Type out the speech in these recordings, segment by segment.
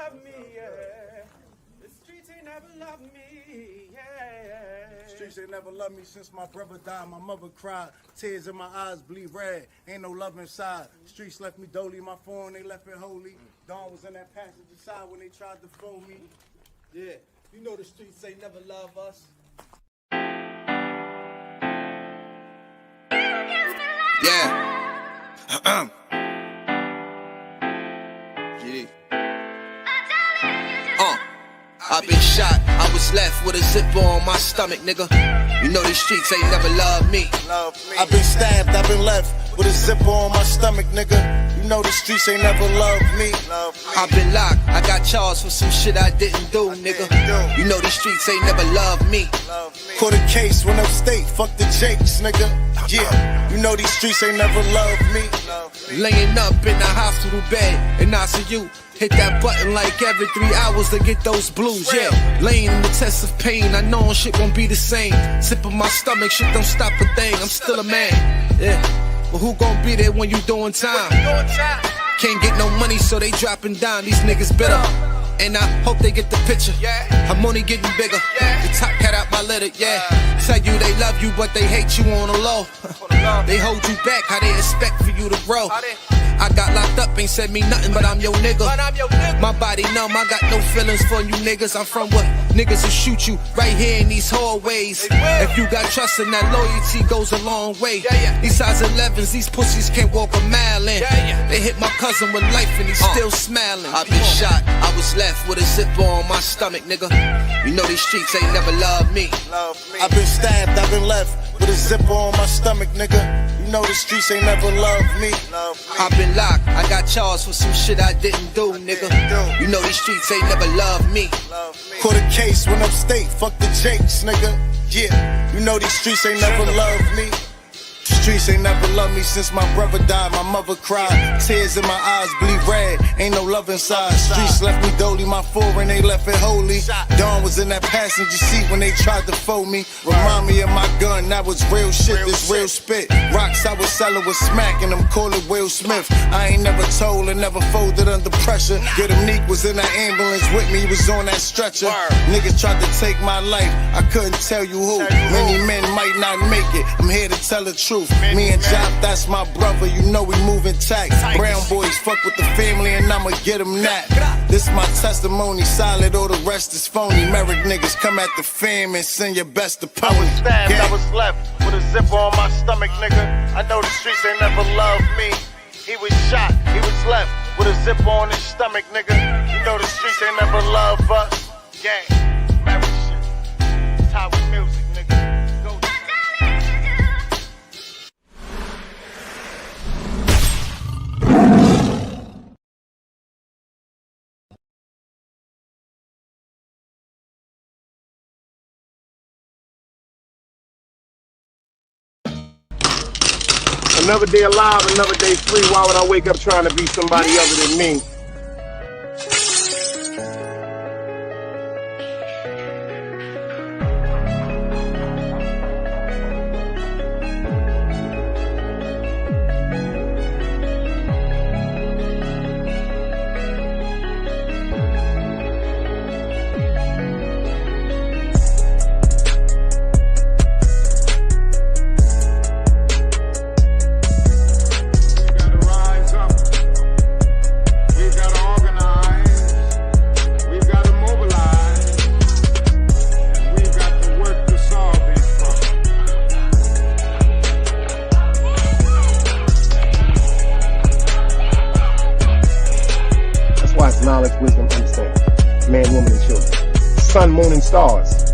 love me, yeah. The streets ain't never loved me, yeah. Streets ain't never loved me since my brother died. My mother cried, tears in my eyes bleed red. Ain't no love inside. Streets left me dolly, my phone they left it holy. Dawn was in that passenger side when they tried to phone me. Yeah, you know the streets ain't never love us. Yeah. I've been shot, I was left with a zipper on my stomach, nigga. You know these streets ain't never loved me. I've been stabbed, I've been left with a zipper on my stomach, nigga. You know the streets ain't never loved me. I've been locked, I got charged for some shit I didn't do, nigga. You know these streets ain't never loved me. Caught a case, went upstate, fuck the Jakes, nigga. Yeah, you know these streets ain't never loved me. Laying up in the hospital bed in ICU. Hit that button like every 3 hours to get those blues, yeah. Laying in the test of pain, I know shit won't be the same. Sipping my stomach, shit don't stop a thing, I'm still a man, yeah. But who gon' be there when you doing time? Can't get no money, so they dropping down, these niggas bitter. And I hope they get the picture, I'm only getting bigger. The top cat out my litter, yeah. Tell you they love you, but they hate you on the low. They hold you back, how they expect for you to grow. I got locked up, ain't said me nothing, but I'm your nigga. My body numb, I got no feelings for you niggas. I'm from what niggas will shoot you right here in these hallways. If you got trust in that, loyalty goes a long way. These size 11s, these pussies can't walk a mile in. They hit my cousin with life and he's still smiling. I've been shot, I was left with a zipper on my stomach, nigga. You know these streets ain't never loved me. I've been stabbed, I've been left with a zipper on my stomach, nigga. You know the streets ain't never loved me. I've been locked, I got charged for some shit I didn't do, nigga. You know these streets ain't never loved me. Caught a case, went upstate, fuck the Jakes, nigga. Yeah, you know these streets ain't never loved me. Streets ain't never loved me since my brother died. My mother cried, tears in my eyes bleed red. Ain't no love inside. Streets left me dolly, my foreign they left it holy. Dawn was in that passenger seat when they tried to fold me. Remind me of my gun, that was real shit, this real spit. Rocks I was selling was smacking them, call it Will Smith. I ain't never told and never folded under pressure. Get him Neek was in that ambulance with me, he was on that stretcher. Niggas tried to take my life, I couldn't tell you who. Many men might not make it, I'm here to tell the truth. Me and Jop, that's my brother, you know we moving tax. Brown boys fuck with the family and I'ma get them that. This my testimony, solid, all the rest is phony. Merrick niggas come at the fam and send your best opponent. I was stabbed, I was left with a zipper on my stomach, nigga. I know the streets ain't never loved me. He was shot, he was left with a zipper on his stomach, nigga. You know the streets ain't never loved us. Gang, Merrick shit, it's how we music, nigga. Go. Another day alive, another day free. Why would I wake up trying to be somebody other than me? Knowledge, wisdom, understanding. Man, woman, and children. Sun, moon, and stars.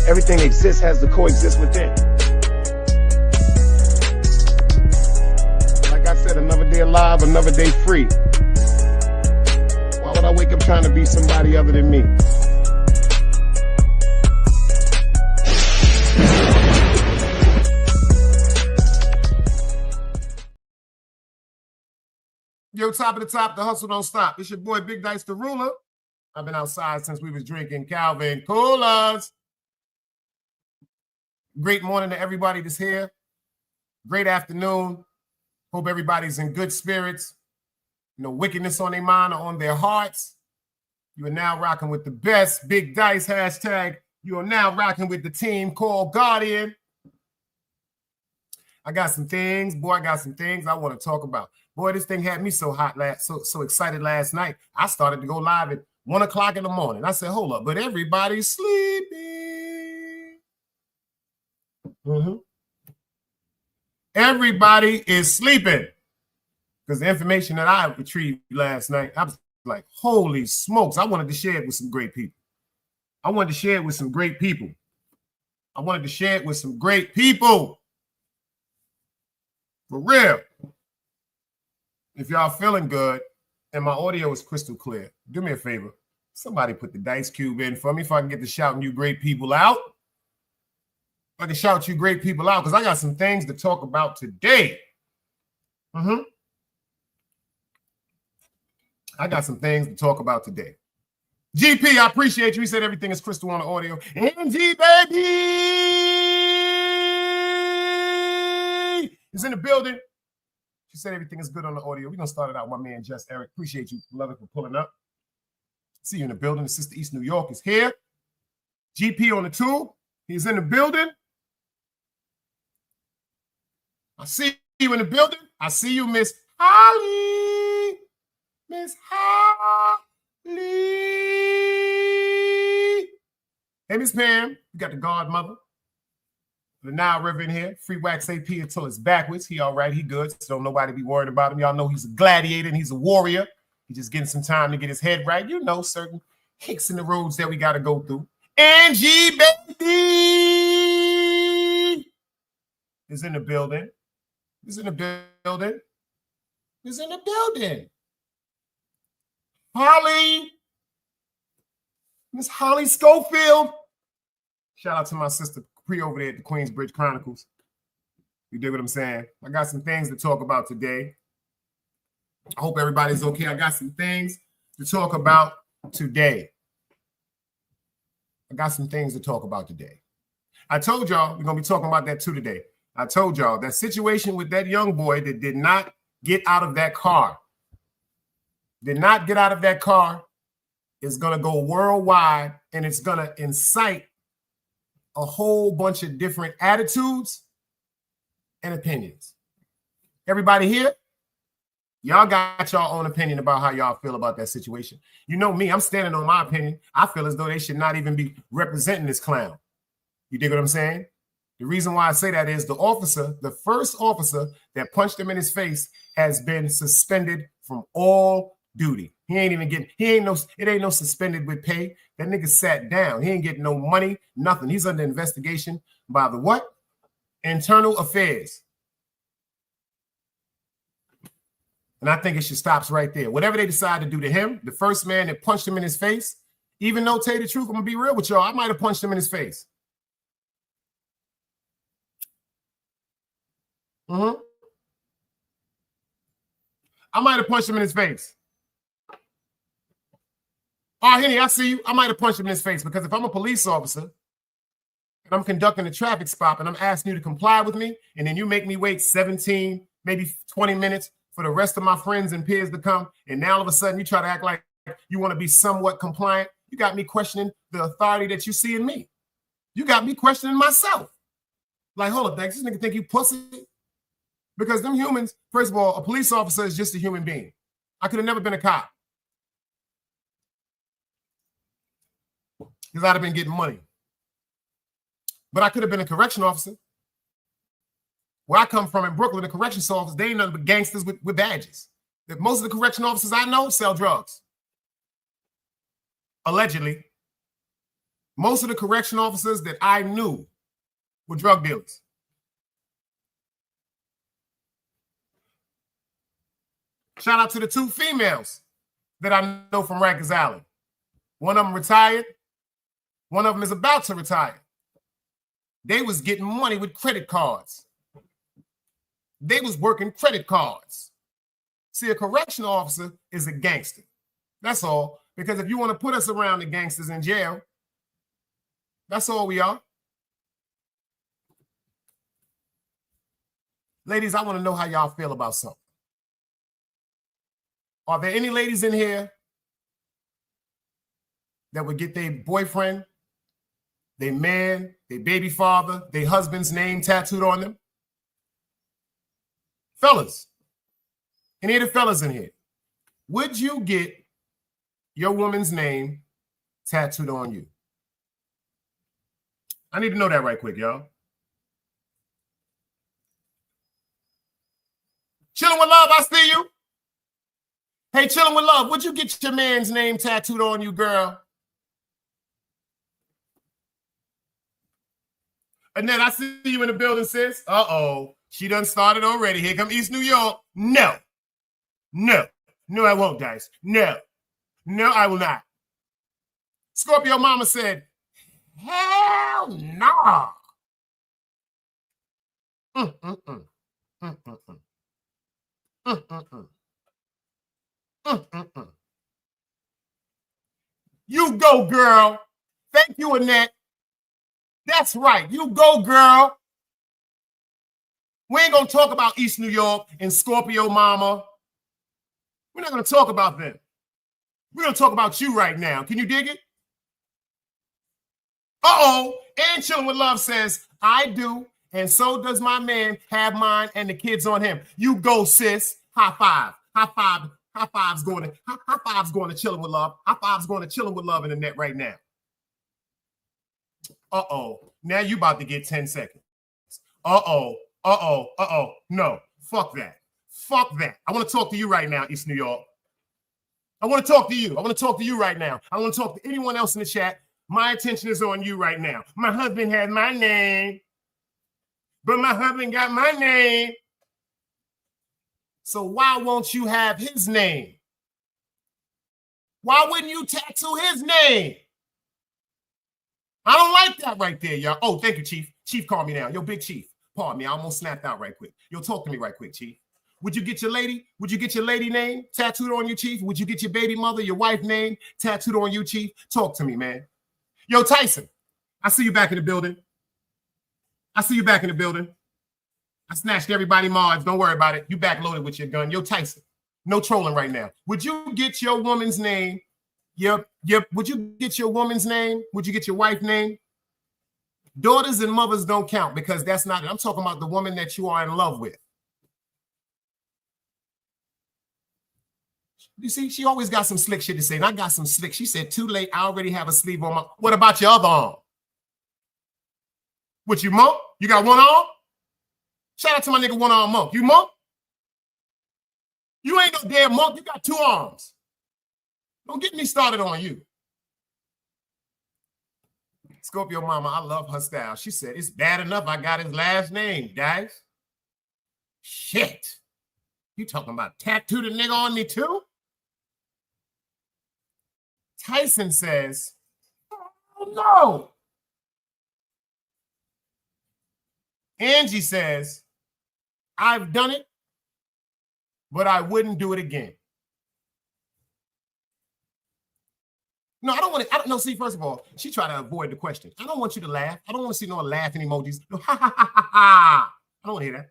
Everything exists has to coexist within. Like I said, another day alive, another day free. Why would I wake up trying to be somebody other than me? Yo, top of the top, the hustle don't stop. It's your boy Big Dice the Ruler. I've been outside since we was drinking Calvin Coolers. Great morning to everybody that's here. Great afternoon. Hope everybody's in good spirits. no wickedness on their mind or on their hearts. You are now rocking with the best. Big Dice hashtag. You are now rocking with the team called Guardian. I got some things, boy. I got some things I want to talk about. Boy, this thing had me so hot so excited last night. I started to go live at 1 o'clock in the morning. I said, hold up, but everybody's sleeping. Everybody is sleeping. Because the information that I retrieved last night, I was like, holy smokes. I wanted to share it with some great people. I wanted to share it with some great people. I wanted to share it with some great people. For real. If y'all feeling good and my audio is crystal clear, do me a favor. Somebody put the dice cube in for me if I can get to shouting you great people out. If I can shout you great people out, because I got some things to talk about today. I got some things to talk about today. GP, I appreciate you. He said everything is crystal on the audio. NG, baby, is in the building. She said everything is good on the audio. We're going to start it out. My man, Just Eric. Appreciate you, beloved, for pulling up. See you in the building. The Sister East New York is here. GP on the tube. He's in the building. I see you in the building. I see you, Miss Holly. Miss Holly. Hey, Miss Pam. You got the godmother. The Nile River in here. Free wax AP until it's backwards. He all right. He good. So don't nobody be worried about him. Y'all know he's a gladiator and he's a warrior. He's just getting some time to get his head right. You know, certain hicks in the roads that we got to go through. Angie, baby, is in the building. Is in the building. Is in the building. Holly. Miss Holly Schofield. Shout out to my sister Pre over there at the Queensbridge Chronicles. You dig what I'm saying? I got some things to talk about today. I hope everybody's okay. I got some things to talk about today. I told y'all we're going to be talking about that too today. I told y'all that situation with that young boy that did not get out of that car, is going to go worldwide, and it's going to incite a whole bunch of different attitudes and opinions. Everybody here, y'all got your own opinion about how y'all feel about that situation. You know me, I'm standing on my opinion. I feel as though they should not even be representing this clown. You dig what I'm saying? The reason why I say that is the first officer that punched him in his face has been suspended from all duty. It ain't no suspended with pay. That nigga sat down. He ain't getting no money, nothing. He's under investigation by the what? Internal Affairs. And I think it should stop right there. Whatever they decide to do to him, the first man that punched him in his face, even though, tell you the truth, I'm going to be real with y'all, I might have punched him in his face. I might have punched him in his face. Oh, Henny, I see you. I might have punched him in his face because if I'm a police officer and I'm conducting a traffic stop and I'm asking you to comply with me, and then you make me wait 17, maybe 20 minutes for the rest of my friends and peers to come, and now all of a sudden you try to act like you want to be somewhat compliant, you got me questioning the authority that you see in me. You got me questioning myself. Like, hold up, Dex, this nigga think you pussy? Because them humans, first of all, a police officer is just a human being. I could have never been a cop. Because I'd have been getting money. But I could have been a correction officer. Where I come from in Brooklyn, the corrections officers, they ain't nothing but gangsters with badges. That most of the correction officers I know sell drugs. Allegedly. Most of the correction officers that I knew were drug dealers. Shout out to the 2 females that I know from Rikers Island. One of them retired. One of them is about to retire. They was getting money with credit cards. They was working credit cards. See, a correctional officer is a gangster. That's all. Because if you want to put us around the gangsters in jail, that's all we are. Ladies, I want to know how y'all feel about something. Are there any ladies in here that would get their boyfriend, their man, their baby father, their husband's name tattooed on them? Fellas, any of the fellas in here, would you get your woman's name tattooed on you? I need to know that right quick, y'all. Chilling with Love, I see you. Hey, Chilling with Love, would you get your man's name tattooed on you, girl? Annette, I see you in the building, sis. Uh-oh. She done started already. Here come East New York. No. No. No, I won't, Dice. No. No, I will not. Scorpio Mama said, hell no. You go, girl. Thank you, Annette. That's right. You go, girl. We ain't going to talk about East New York and Scorpio Mama. We're not going to talk about them. We're going to talk about you right now. Can you dig it? Uh-oh. And Chilling with Love says, I do, and so does my man, have mine and the kids on him. You go, sis. High five. High five. High five's going to Chilling with Love. High five's going to Chilling with Love in the net right now. Uh-oh. Now you about to get 10 seconds. Uh-oh. Uh-oh. Uh-oh. No. Fuck that. Fuck that. I want to talk to you right now, East New York. I want to talk to you. I want to talk to you right now. I want to talk to anyone else in the chat. My attention is on you right now. My husband had my name, but my husband got my name. So why won't you have his name? Why wouldn't you tattoo his name? I don't like that right there, y'all. Oh, thank you, Chief. Chief, calm me down. Yo, Big Chief. Pardon me. I almost snapped out right quick. Yo, talk to me right quick, Chief. Would you get your lady? Would you get your lady name tattooed on you, Chief? Would you get your baby mother, your wife name tattooed on you, Chief? Talk to me, man. Yo, Tyson, I see you back in the building. I see you back in the building. I snatched everybody mods. Don't worry about it. You back loaded with your gun. Yo, Tyson, no trolling right now. Would you get your woman's name? Would you get your woman's name? Would you get your wife's name? Daughters and mothers don't count because that's not it. I'm talking about the woman that you are in love with. You see, she always got some slick shit to say, and I got some slick. She said, too late, I already have a sleeve on my... What about your other arm? What, you monk? You got one arm? Shout out to my nigga one-arm monk. You monk? You ain't no damn monk. You got two arms. Don't get me started on you. Scorpio Mama, I love her style. She said, it's bad enough I got his last name, guys. Shit. You talking about tattoo the nigga on me too? Tyson says, oh no. Angie says, I've done it, but I wouldn't do it again. No, I don't want to. I don't know. See, first of all, she tried to avoid the question. I don't want you to laugh. I don't want to see no laughing emojis. No, ha ha ha ha ha. I don't want to hear that.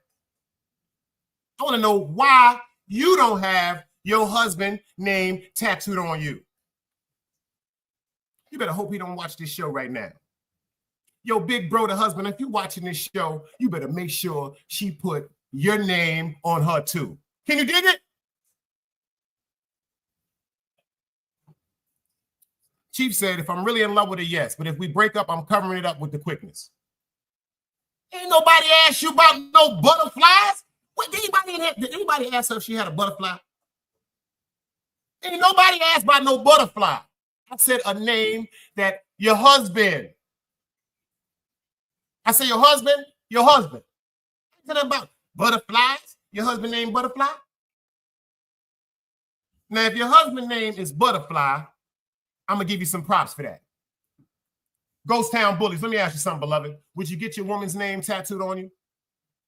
I want to know why you don't have your husband name tattooed on you. You better hope he don't watch this show right now. Yo, big bro, the husband, if you're watching this show, you better make sure she put your name on her too. Can you dig it? Chief said, if I'm really in love with her, yes. But if we break up, I'm covering it up with the quickness. Ain't nobody asked you about no butterflies. What, did anybody ask her if she had a butterfly? Ain't nobody asked about no butterfly. I said a name that your husband. I say your husband, your husband. Ain't nothing about butterflies. Your husband named Butterfly. Now, if your husband name is Butterfly, I'm going to give you some props for that. Ghost Town Bullies, let me ask you something, beloved. Would you get your woman's name tattooed on you?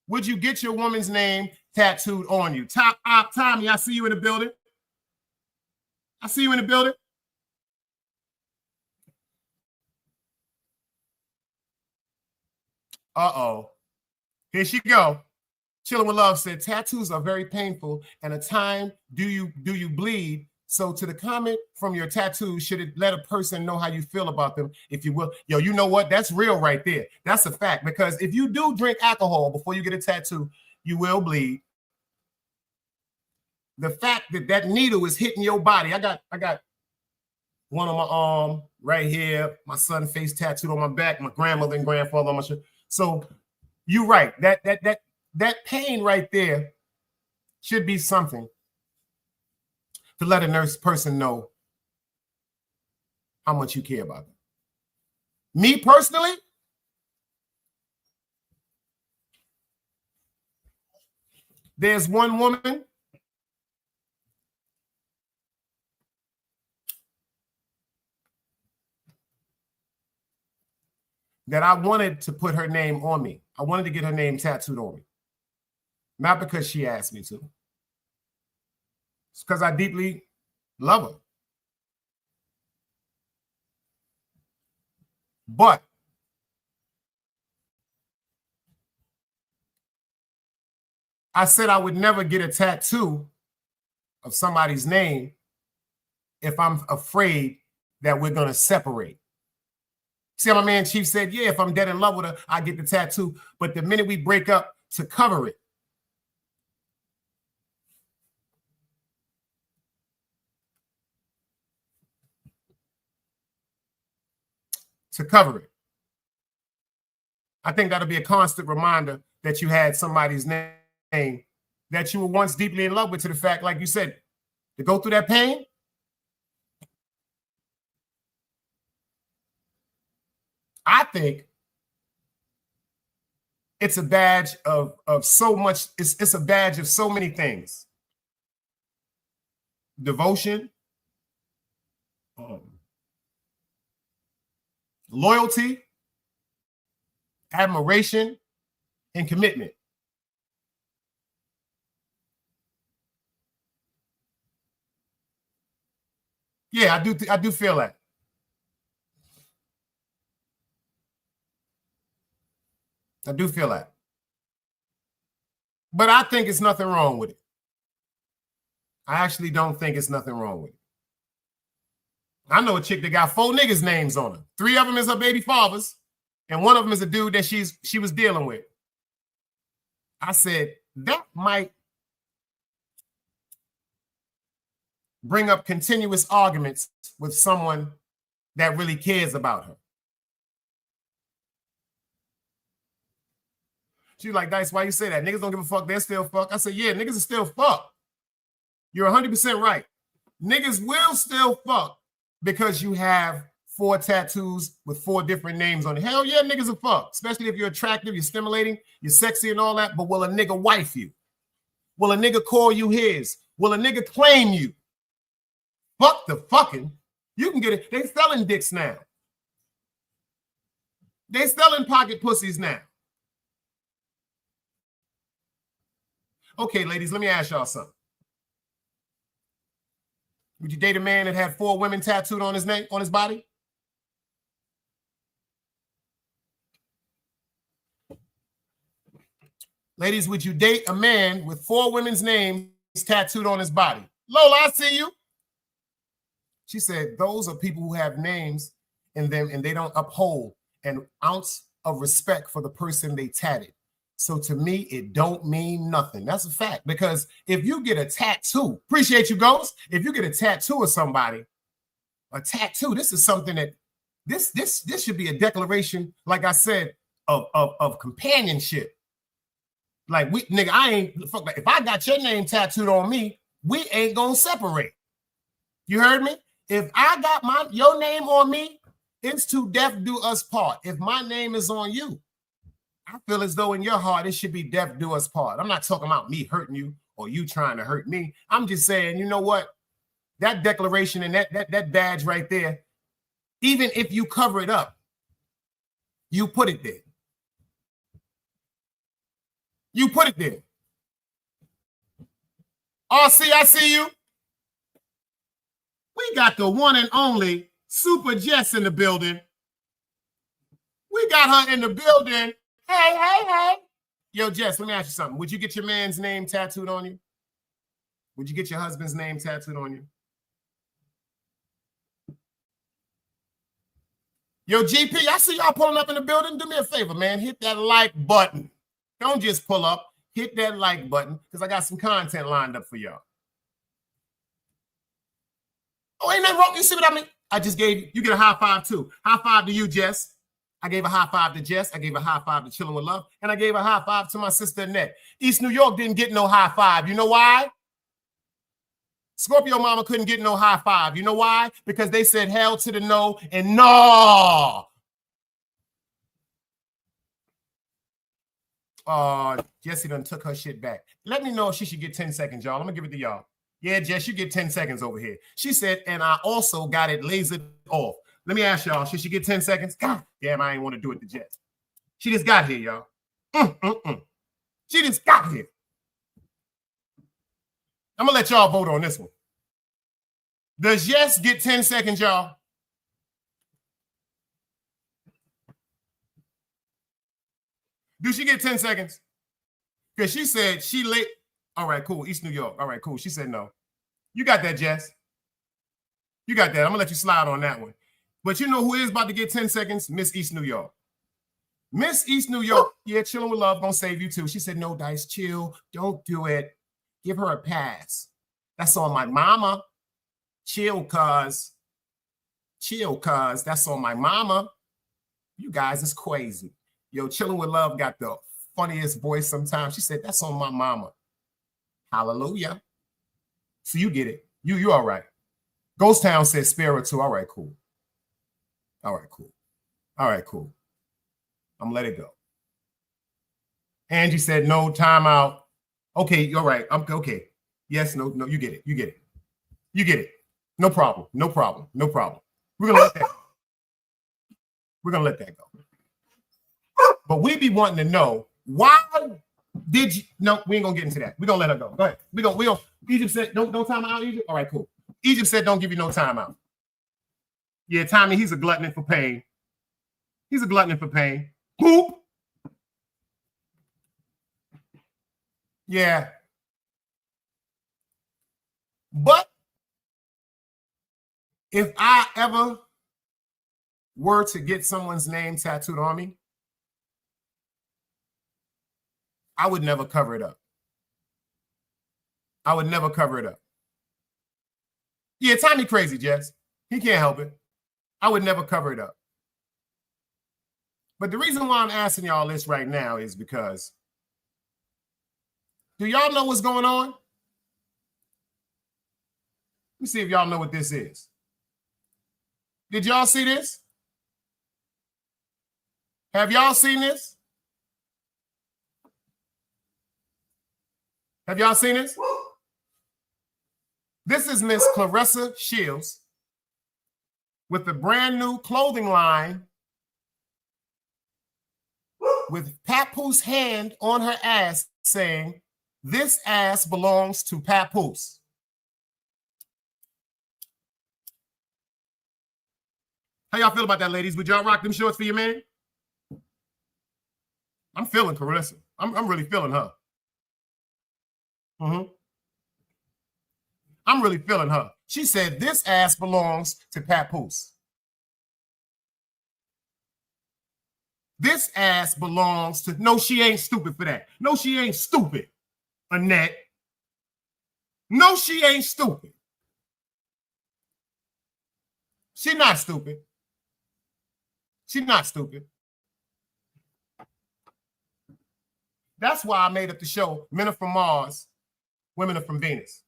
Would you get your woman's name tattooed on you? Top Op Tommy, I see you in the building. I see you in the building. Uh-oh. Here she go. Chillin' with Love said, tattoos are very painful, and a time do you bleed? So to the comment from your tattoo, should it let a person know how you feel about them, if you will? Yo, you know what? That's real right there. That's a fact, because if you do drink alcohol before you get a tattoo, you will bleed. The fact that that needle is hitting your body. I got one on my arm right here, my son's face tattooed on my back, my grandmother and grandfather on my shirt. So you're right. That pain right there should be something to let a nurse person know how much you care about them. Me personally, there's one woman that I wanted to put her name on me. I wanted to get her name tattooed on me. Not because she asked me to. It's because I deeply love her. But I said I would never get a tattoo of somebody's name if I'm afraid that we're going to separate. See how my man Chief said, yeah, if I'm dead in love with her, I get the tattoo. But the minute we break up, to cover it. I think that'll be a constant reminder that you had somebody's name that you were once deeply in love with, to the fact, like you said, to go through that pain. I think it's a badge of so much. It's a badge of so many things. Devotion, loyalty, admiration, and commitment. Yeah, I do feel that. I do feel that. But I think it's nothing wrong with it. I actually don't think it's nothing wrong with it. I know a chick that got 4 niggas' names on her. 3 of them is her baby fathers, and 1 of them is a dude that she was dealing with. I said, that might bring up continuous arguments with someone that really cares about her. She's like, Dice, why you say that? Niggas don't give a fuck. They're still fuck. I said, yeah, niggas are still fuck. You're 100% right. Niggas will still fuck because you have 4 tattoos with 4 different names on it. Hell yeah, niggas are fuck. Especially if you're attractive, you're stimulating, you're sexy and all that. But will a nigga wife you? Will a nigga call you his? Will a nigga claim you? Fuck the fucking. You can get it. They selling dicks now. They selling pocket pussies now. Okay, ladies, let me ask y'all something. Would you date a man that had 4 women tattooed on his name, on his body? Ladies, would you date a man with 4 women's names tattooed on his body? Lola, I see you. She said, those are people who have names in them and they don't uphold an ounce of respect for the person they tatted. So to me, it don't mean nothing. That's a fact. Because if you get a tattoo, appreciate you, Ghost. If you get a tattoo of somebody, this is something that this should be a declaration, like I said, of companionship. Like nigga, I ain't fuck. Like, if I got your name tattooed on me, we ain't gonna separate. You heard me? If I got your name on me, it's to death do us part. If my name is on you, I feel as though in your heart, it should be death do us part. I'm not talking about me hurting you or you trying to hurt me. I'm just saying, you know what? That declaration and that badge right there, even if you cover it up, you put it there. You put it there. RC, I see you. We got the one and only Super Jess in the building. We got her in the building. Hey. Yo, Jess, let me ask you something. Would you get your man's name tattooed on you? Would you get your husband's name tattooed on you? Yo, GP, I see y'all pulling up in the building. Do me a favor, man. Hit that like button. Don't just pull up. Hit that like button because I got some content lined up for y'all. Oh, ain't nothing wrong. You see what I mean? I just gave you get a high five too. High five to you, Jess. I gave a high five to Jess. I gave a high five to Chillin' With Love. And I gave a high five to my sister Annette. East New York didn't get no high five. You know why? Scorpio Mama couldn't get no high five. You know why? Because they said hell to the no and no. Jessie done took her shit back. Let me know if she should get 10 seconds, y'all. I'm going to give it to y'all. Yeah, Jess, you get 10 seconds over here. She said, and I also got it lasered off. Let me ask y'all, should she get 10 seconds? God damn, I ain't want to do it to Jess. She just got here, y'all. She just got here. I'm going to let y'all vote on this one. Does Jess get 10 seconds, y'all? Do she get 10 seconds? Because she said she late. All right, cool. East New York. All right, cool. She said no. You got that, Jess. You got that. I'm going to let you slide on that one. But you know who is about to get 10 seconds? Miss East New York. Miss East New York. Yeah, Chillin' With Love gonna save you too. She said, no, Dice, chill. Don't do it. Give her a pass. That's on my mama. Chill, cuz. Chill, cuz. That's on my mama. You guys is crazy. Yo, Chillin' With Love got the funniest voice sometimes. She said, that's on my mama. Hallelujah. So you get it. You all right. Ghost Town said Sparrow too. All right, cool. All right, cool. All right, cool. I'm gonna let it go. Angie said no timeout. Okay, you're right. I'm okay. Yes, no, you get it. You get it. You get it. No problem. No problem. No problem. We're gonna let that go. We're gonna let that go. But we be wanting to know why did you no, we ain't gonna get into that. We're gonna let her go. Go ahead. We gonna Egypt said no time out, Egypt. All right, cool. Egypt said don't give you no timeout. Yeah, Tommy, he's a glutton for pain. He's a glutton for pain. Poop. Yeah. But if I ever were to get someone's name tattooed on me, I would never cover it up. I would never cover it up. Yeah, Tommy crazy, Jess. He can't help it. I would never cover it up. But the reason why I'm asking y'all this right now is because do y'all know what's going on? Let me see if y'all know what this is. Did y'all see this? Have y'all seen this? Have y'all seen this? This is Miss Claressa Shields with a brand new clothing line with Papoose hand on her ass saying, this ass belongs to Papoose. How y'all feel about that, ladies? Would y'all rock them shorts for your man? I'm feeling Claressa. I'm really feeling her. I'm really feeling her. She said, this ass belongs to Papoose. This ass belongs to... No, she ain't stupid for that. No, she ain't stupid, Annette. No, she ain't stupid. She not stupid. She not stupid. That's why I made up the show, Men Are From Mars, Women Are From Venus.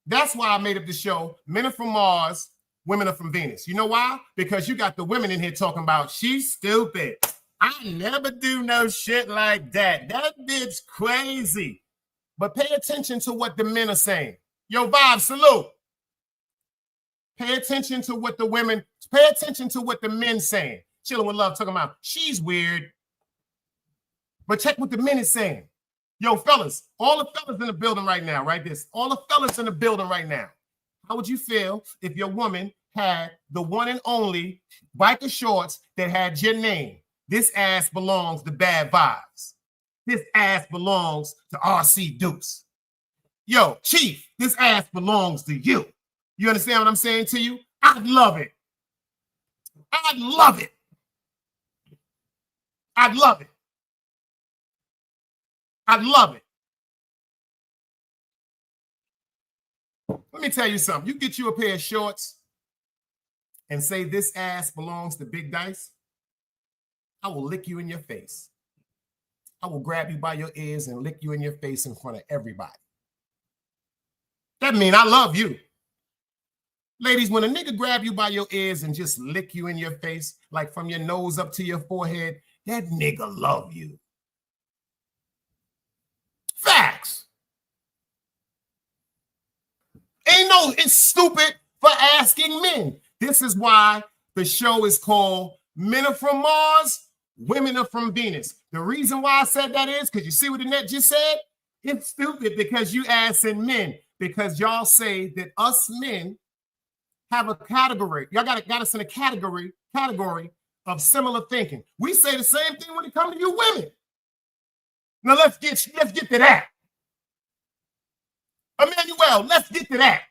That's why I made up the show, Men Are From Mars, Women Are From Venus. You know why? Because you got the women in here talking about, she's stupid. I never do no shit like that. That bitch crazy. But pay attention to what the men are saying. Yo, Vibe, salute. Pay attention to what the women, pay attention to what the men saying. Chillin' With Love talking about, she's weird. But check what the men is saying. Yo, fellas, all the fellas in the building right now, right? All the fellas in the building right now. How would you feel if your woman had the one and only biker shorts that had your name? This ass belongs to Bad Vibes. This ass belongs to RC Deuce. Yo, Chief, this ass belongs to you. You understand what I'm saying to you? I'd love it. I'd love it. I'd love it. I'd love it. Let me tell you something. You get you a pair of shorts and say this ass belongs to Big Dice, I will lick you in your face. I will grab you by your ears and lick you in your face in front of everybody. That means I love you. Ladies, when a nigga grab you by your ears and just lick you in your face, like from your nose up to your forehead, that nigga love you. Facts. It's stupid for asking men. This is why the show is called Men Are From Mars, Women Are From Venus. The reason why I said that is because you see what the net just said? It's stupid because you asking men, because y'all say that us men have a category. Y'all got us in a category of similar thinking. We say the same thing when it comes to you women. Now let's get to that. Emmanuel, let's get to that.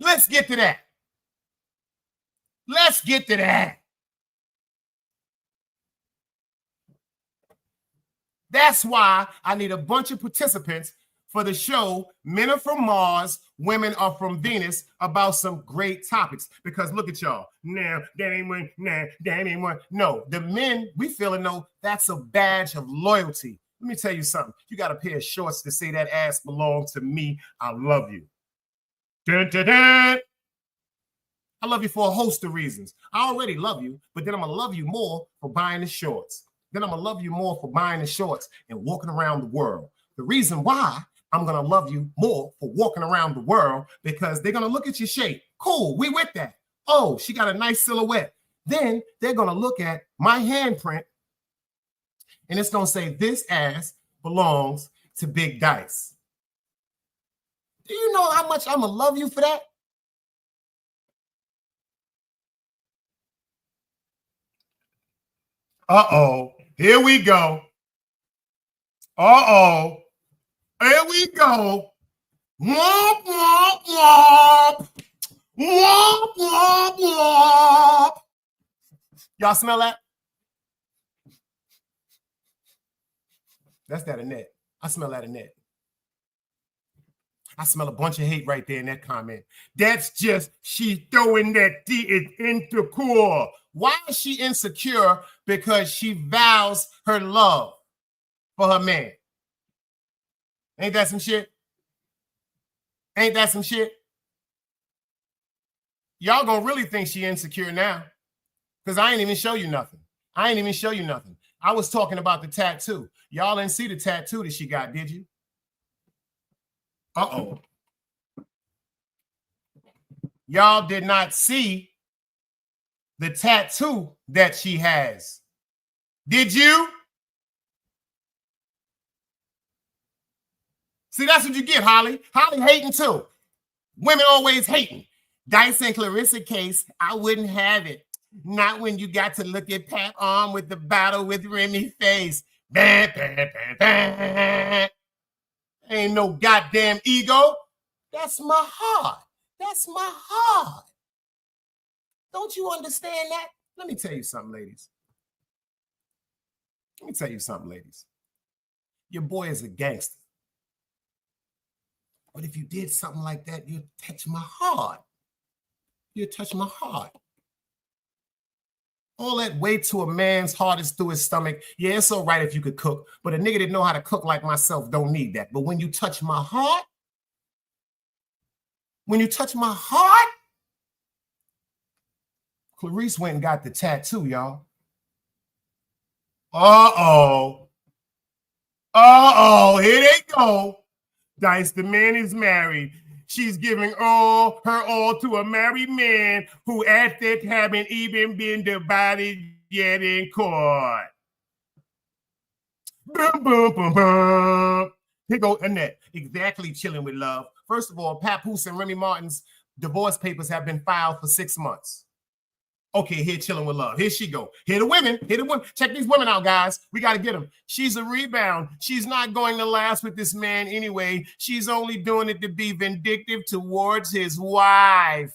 Let's get to that. Let's get to that. That's why I need a bunch of participants for the show Men Are From Mars, Women Are From Venus, about some great topics. Because look at y'all. Nah, that ain't one. Nah, that ain't one. No, the men, we feeling though, that's a badge of loyalty. Let me tell you something. You got a pair of shorts to say that ass belongs to me. I love you. Dun, dun, dun. I love you for a host of reasons. I already love you, but then I'm going to love you more for buying the shorts. Then I'm going to love you more for buying the shorts and walking around the world. The reason why I'm going to love you more for walking around the world, because they're going to look at your shape. Cool, we with that. Oh, she got a nice silhouette. Then they're going to look at my handprint, and it's going to say this ass belongs to Big Dice. Do you know how much I'm going to love you for that? Uh-oh. Here we go. Uh-oh. Here we go. Womp, womp, womp. Womp, womp, womp. Y'all smell that? That's that Annette. I smell that Annette. I smell a bunch of hate right there in that comment. That's just, she throwing that D is insecure. Why is she insecure? Because she vows her love for her man. Ain't that some shit? Ain't that some shit? Y'all gonna really think she insecure now, because I ain't even show you nothing. I ain't even show you nothing. I was talking about the tattoo. Y'all didn't see the tattoo that she got, did you? Uh-oh. Y'all did not see the tattoo that she has. Did you? See, that's what you get, Holly. Holly hating too. Women always hating. Dice and Claressa case, I wouldn't have it. Not when you got to look at Pat arm with the battle with Remy face. Bah, bah, bah, bah. Ain't no goddamn ego. That's my heart. That's my heart. Don't you understand that? Let me tell you something, ladies. Let me tell you something, ladies. Your boy is a gangster. But if you did something like that, you'd touch my heart. You'd touch my heart. All that way to a man's heart is through his stomach. Yeah, it's all right if you could cook, but a nigga that know how to cook like myself don't need that. But when you touch my heart, Clarice went and got the tattoo, y'all. Uh-oh. Uh-oh, here they go. Dice, the man is married. She's giving her all to a married man who at that haven't even been divided yet in court. Boom, boom, boom, boom. Here go Annette, exactly chilling with love. First of all, Papoose and Remy Martin's divorce papers have been filed for 6 months. Okay, here chilling with love. Here she go. Here the women. Here the women. Check these women out, guys. We got to get them. She's a rebound. She's not going to last with this man anyway. She's only doing it to be vindictive towards his wife.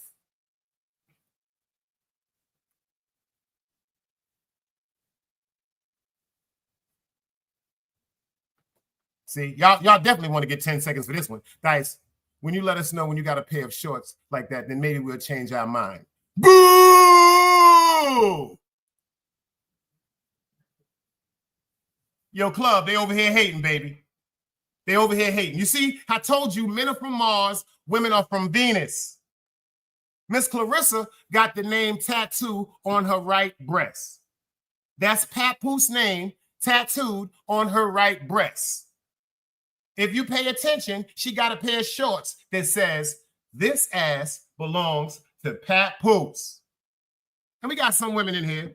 See, y'all definitely want to get 10 seconds for this one. Guys, when you let us know when you got a pair of shorts like that, then maybe we'll change our mind. Boo! Yo, club, they over here hating, baby. They over here hating. You see, I told you men are from Mars, women are from Venus. Miss Claressa got the name tattoo on her right breast. That's Papoose's name tattooed on her right breast. If you pay attention, she got a pair of shorts that says, "This ass belongs to Papoose." And we got some women in here.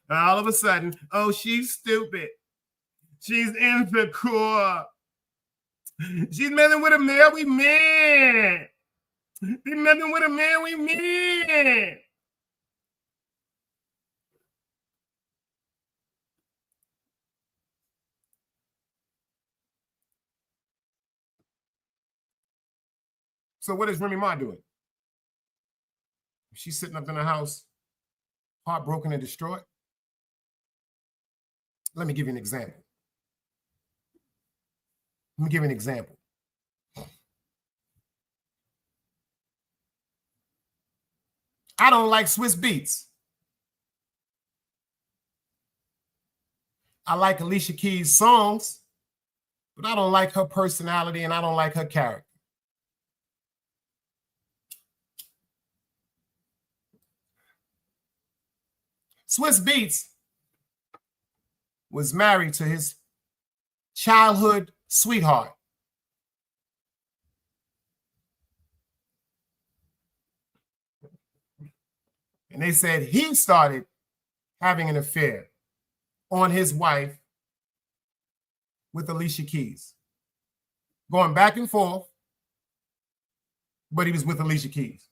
All of a sudden, oh, she's stupid. She's insecure. She's messing with a man we men. She's messing with a man we men. So what is Remy Ma doing? She's sitting up in the house, heartbroken and distraught. Let me give you an example. I don't like Swiss Beats. I like Alicia Keys' songs, but I don't like her personality and I don't like her character. Swiss Beats was married to his childhood sweetheart. And they said he started having an affair on his wife with Alicia Keys. Going back and forth, but he was with Alicia Keys.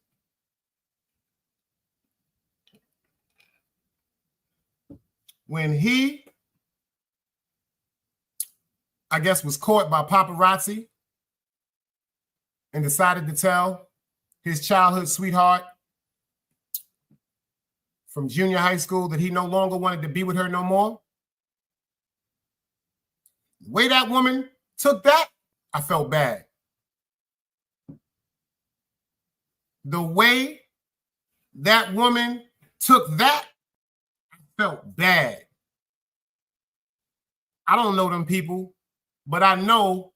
When he, I guess, was caught by paparazzi and decided to tell his childhood sweetheart from junior high school that he no longer wanted to be with her no more, the way that woman took that, I felt bad. The way that woman took that, felt bad. I don't know them people, but I know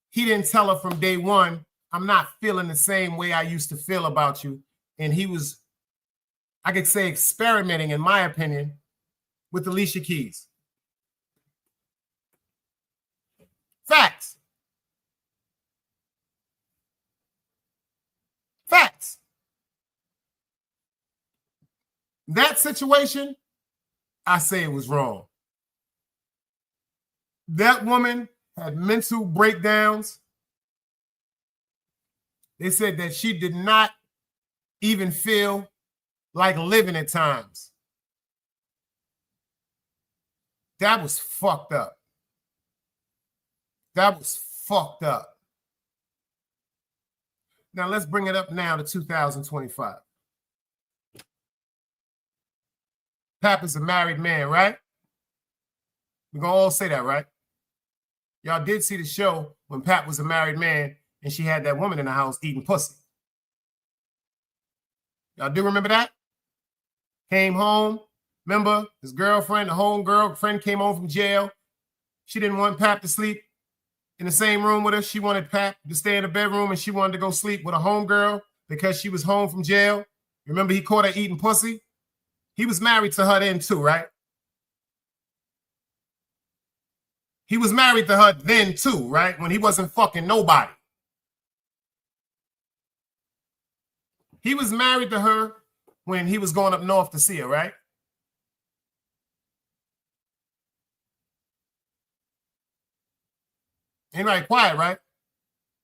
he didn't tell her from day one, I'm not feeling the same way I used to feel about you. And he was, I could say, experimenting, in my opinion, with Alicia Keys. Facts. Facts. That situation, I say it was wrong. That woman had mental breakdowns. They said that she did not even feel like living at times. That was fucked up. That was fucked up. Now let's bring it up now to 2025. Pap is a married man, right? We're going to all say that, right? Y'all did see the show when Pap was a married man and she had that woman in the house eating pussy. Y'all do remember that? Came home. Remember his girlfriend, the home girlfriend came home from jail. She didn't want Pap to sleep in the same room with her. She wanted Pap to stay in the bedroom and she wanted to go sleep with a homegirl because she was home from jail. Remember he caught her eating pussy? He was married to her then too, right? He was married to her then too, right? When he wasn't fucking nobody. He was married to her when he was going up north to see her, right? Ain't right quiet, right?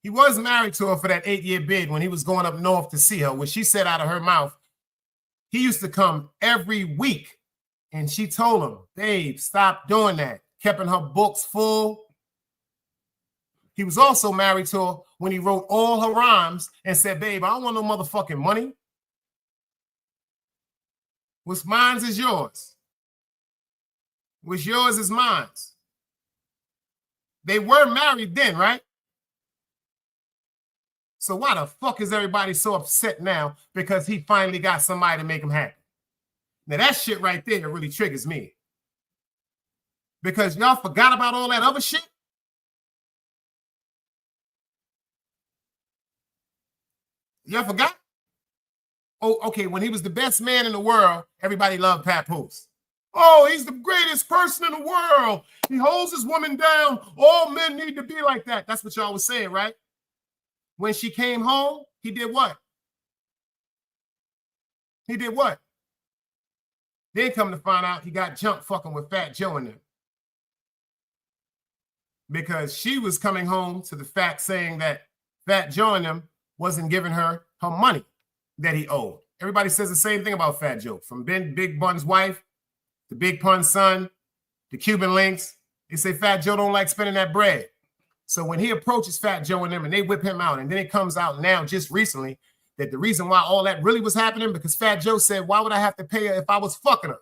He was married to her for that 8-year bid when he was going up north to see her, when she said out of her mouth, He used to come every week, and she told him, babe, stop doing that. Kept in her books full. He was also married to her when he wrote all her rhymes and said, babe, I don't want no motherfucking money. What's mine's is yours. What's yours is mine's. They were married then, right? So why the fuck is everybody so upset now because he finally got somebody to make him happy? Now that shit right there really triggers me. Because y'all forgot about all that other shit. Y'all forgot? Oh, okay, when he was the best man in the world, everybody loved Papoose. Oh, he's the greatest person in the world. He holds his woman down. All men need to be like that. That's what y'all was saying, right? When she came home, he did what? He did what? Then come to find out he got jumped fucking with Fat Joe in them. Because she was coming home to the fact saying that Fat Joe in them wasn't giving her her money that he owed. Everybody says the same thing about Fat Joe. From Big Bun's wife, to Big Pun's son, the Cuban links. They say Fat Joe don't like spending that bread. So when he approaches Fat Joe and them and they whip him out, and then it comes out now just recently that the reason why all that really was happening because Fat Joe said, why would I have to pay her if I was fucking her?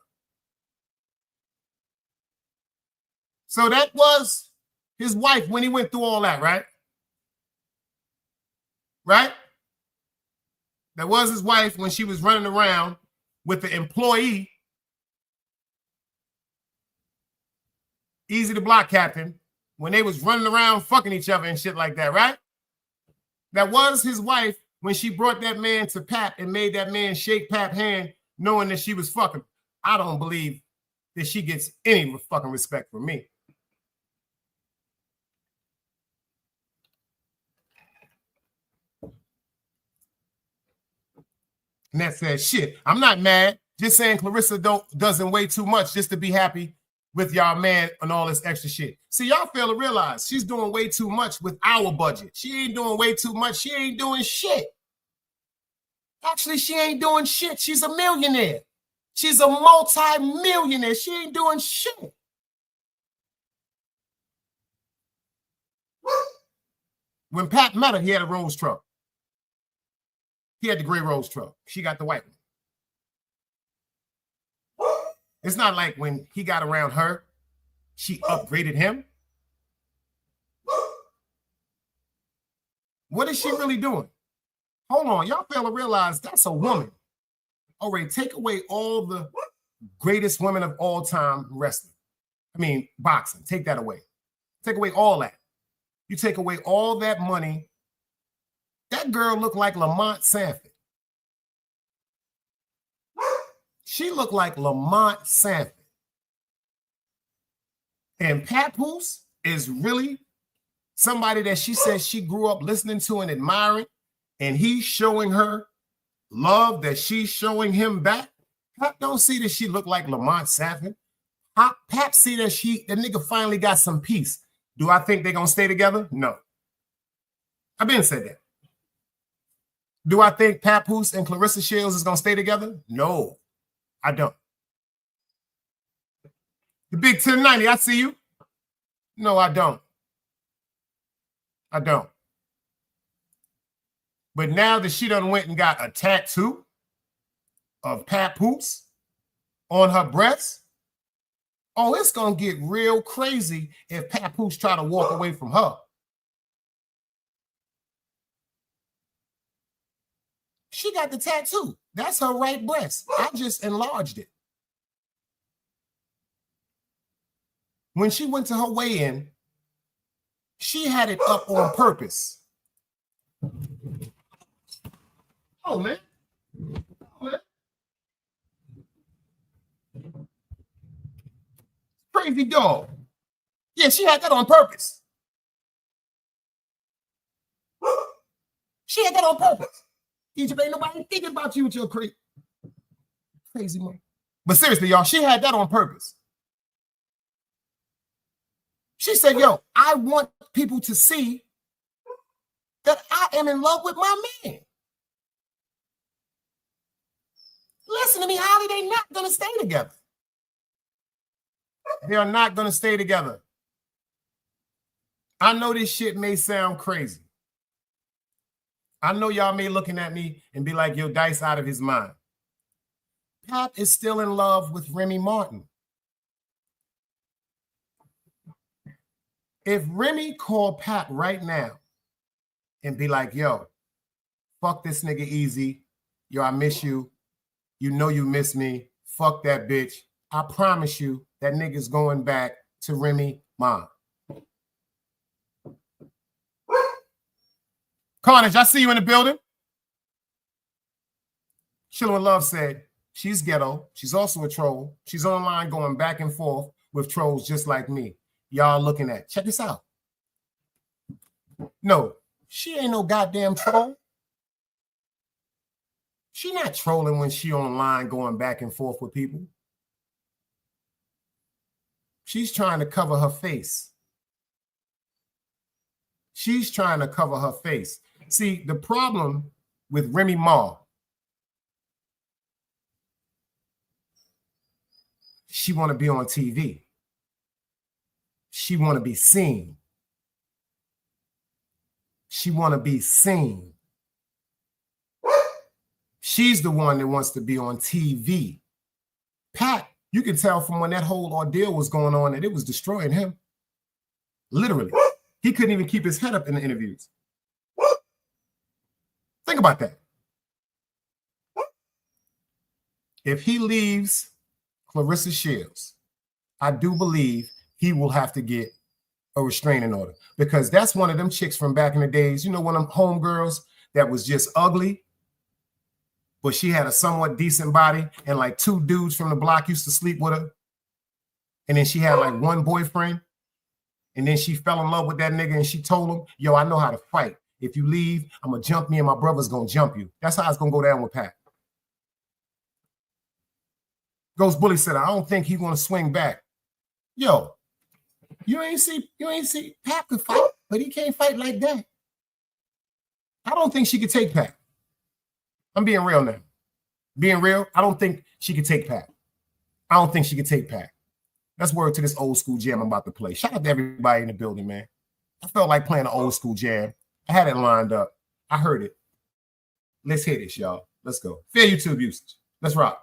So that was his wife when he went through all that, right? Right? That was his wife when she was running around with the employee, Easy the Block Captain, when they was running around fucking each other and shit like that, right? That was his wife when she brought that man to Pap and made that man shake Pap's hand knowing that she was fucking. I don't believe that she gets any fucking respect from me. And that says, shit, I'm not mad. Just saying Claressa doesn't weigh too much just to be happy with y'all man and all this extra shit. See, y'all fail to realize she's doing way too much with our budget. She ain't doing way too much. She ain't doing shit. Actually, she ain't doing shit. She's a millionaire. She's a multi-millionaire. She ain't doing shit. When Pat met her, he had a Rolls truck. He had the gray Rolls truck. She got the white one. It's not like when he got around her, she upgraded him. What is she really doing? Hold on. Y'all fail to realize that's a woman. All right, take away all the greatest women of all time wrestling. I mean, boxing. Take that away. Take away all that. You take away all that money. That girl looked like Lamont Sanford. She looked like Lamont Sanford. And Papoose is really somebody that she says she grew up listening to and admiring, and he's showing her love that she's showing him back. Pap don't see that she looked like Lamont Sanford. Pap see that the nigga finally got some peace. Do I think they're going to stay together? No. I've been said that. Do I think Papoose and Claressa Shields is going to stay together? No, I don't. The Big 1090, I see you. No, I don't. I don't. But now that she done went and got a tattoo of Papoose on her breast, oh, it's going to get real crazy if Papoose try to walk away from her. She got the tattoo. That's her right breast. I just enlarged it. When she went to her weigh-in, she had it up on purpose. Oh, man. Crazy dog. Yeah, she had that on purpose. She had that on purpose. Egypt ain't nobody thinking about you with your crazy man. But seriously, y'all, she had that on purpose. She said, yo, I want people to see that I am in love with my man. Listen to me, Holly, they're not going to stay together. They are not going to stay together. I know this shit may sound crazy. I know y'all may looking at me and be like, yo, Dice out of his mind. Pap is still in love with Remy Martin. If Remy called Pap right now and be like, yo, fuck this nigga Easy. Yo, I miss you. You know you miss me. Fuck that bitch. I promise you that nigga's going back to Remy Ma. Carnage, I see you in the building. Chillin' with Love said, she's ghetto. She's also a troll. She's online going back and forth with trolls just like me. Y'all looking at. Check this out. No, she ain't no goddamn troll. She not trolling when she online going back and forth with people. She's trying to cover her face. She's trying to cover her face. See, the problem with Remy Ma, she want to be on TV. She want to be seen. She want to be seen. She's the one that wants to be on TV. Pat, you can tell from when that whole ordeal was going on that it was destroying him. Literally. He couldn't even keep his head up in the interviews. Think about that. If he leaves Claressa Shields, I do believe he will have to get a restraining order, because that's one of them chicks from back in the days. You know, one of them homegirls that was just ugly, but she had a somewhat decent body, and like 2 dudes from the block used to sleep with her. And then she had like 1 boyfriend. And then she fell in love with that nigga and she told him, yo, I know how to fight. If you leave, I'm going to jump me and my brother's going to jump you. That's how it's going to go down with Pat. Ghost Bully said, I don't think he's going to swing back. Yo, you ain't see Pat could fight, but he can't fight like that. I don't think she could take Pat. I'm being real now. Being real, I don't think she could take Pat. I don't think she could take Pat. That's word to this old school jam I'm about to play. Shout out to everybody in the building, man. I felt like playing an old school jam. I had it lined up. I heard it. Let's hit this, y'all. Let's go. Fair YouTube usage. Let's rock.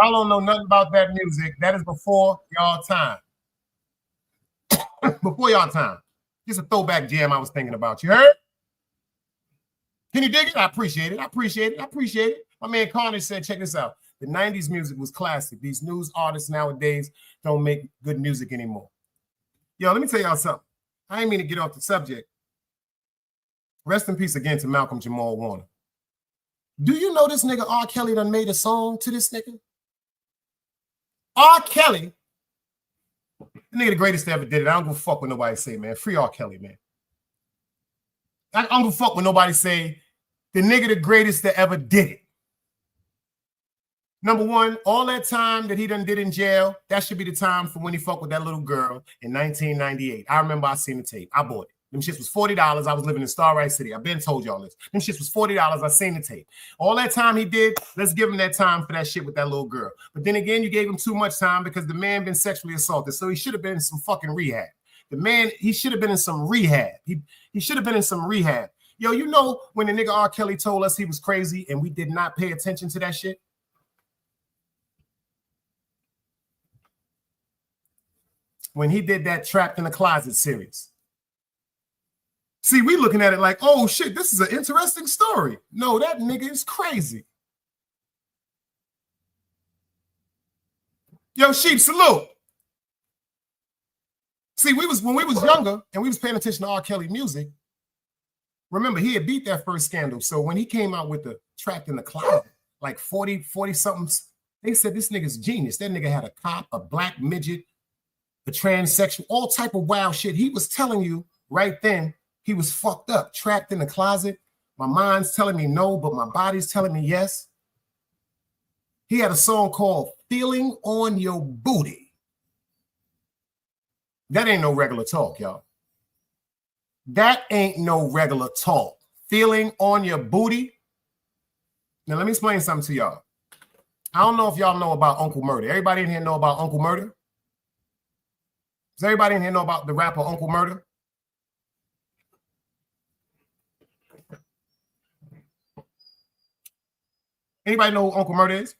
Y'all don't know nothing about that music. That is before y'all time. Before y'all time. Just a throwback jam I was thinking about. You heard? Can you dig it? I appreciate it. I appreciate it. I appreciate it. My man Carnage said, check this out. The 90s music was classic. These news artists nowadays don't make good music anymore. Yo, let me tell y'all something. I ain't mean to get off the subject. Rest in peace again to Malcolm Jamal Warner. Do you know this nigga R. Kelly done made a song to this nigga? R. Kelly, the nigga the greatest that ever did it. I don't give a fuck what nobody say, man. Free R. Kelly, man. I don't give a fuck what nobody say. The nigga the greatest that ever did it. Number one, all that time that he done did in jail, that should be the time for when he fucked with that little girl in 1998. I remember I seen the tape. I bought it. Them shits was $40. I was living in Starlight City. I've been told y'all this. Them shits was $40. I seen the tape. All that time he did, let's give him that time for that shit with that little girl. But then again, you gave him too much time because the man been sexually assaulted. So he should have been in some fucking rehab. The man, he should have been in some rehab. He should have been in some rehab. Yo, you know when the nigga R. Kelly told us he was crazy and we did not pay attention to that shit? When he did that Trapped in the Closet series. See, we looking at it like, oh shit, this is an interesting story. No, that nigga is crazy. Yo, Sheep, salute. See, when we was younger and we was paying attention to R. Kelly music, remember, he had beat that first scandal. So when he came out with the Trapped in the Closet, like 40-somethings, they said this nigga's genius. That nigga had a cop, a black midget, a transsexual, all type of wild shit. He was telling you right then, he was fucked up, trapped in the closet. My mind's telling me no, but my body's telling me yes. He had a song called Feeling on Your Booty. That ain't no regular talk, y'all. That ain't no regular talk. Feeling on your booty. Now, let me explain something to y'all. I don't know if y'all know about Uncle Murder. Everybody in here know about Uncle Murder? Does everybody in here know about the rapper Uncle Murder? Anybody know who Uncle Murder is?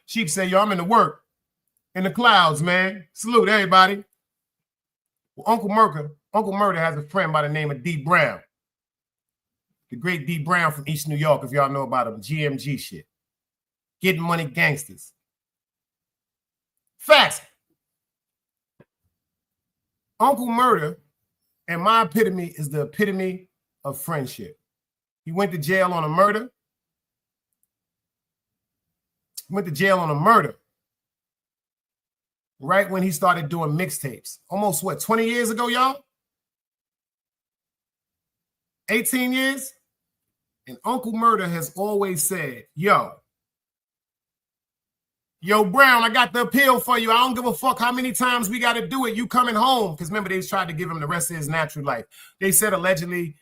Sheep say, yo, I'm in the work. In the clouds, man. Salute everybody. Well, Uncle Murder has a friend by the name of D. Brown. The great D. Brown from East New York, if y'all know about him. GMG shit. Getting money gangsters. Facts. Uncle Murder, in my epitome, is the epitome of friendship. He went to jail on a murder. Right when he started doing mixtapes. Almost what, 20 years ago, y'all? 18 years? And Uncle Murder has always said, yo, Brown, I got the appeal for you. I don't give a fuck how many times we got to do it. You coming home. Because remember, they tried to give him the rest of his natural life. They said allegedly,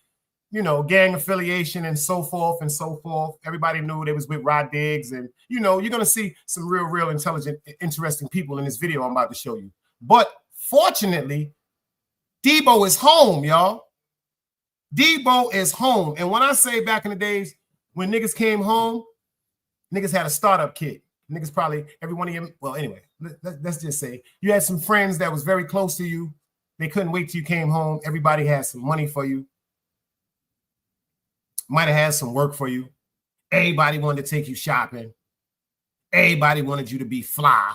you know, gang affiliation and so forth and so forth. Everybody knew they was with Rod Diggs. And, you know, you're going to see some real intelligent, interesting people in this video I'm about to show you. But fortunately, Debo is home, y'all. Debo is home. And when I say back in the days when niggas came home, niggas had a startup kit. Niggas probably, every one of you, well, anyway, let's just say you had some friends that was very close to you. They couldn't wait till you came home. Everybody had some money for you. Might have had some work for you. Everybody wanted to take you shopping. Everybody wanted you to be fly.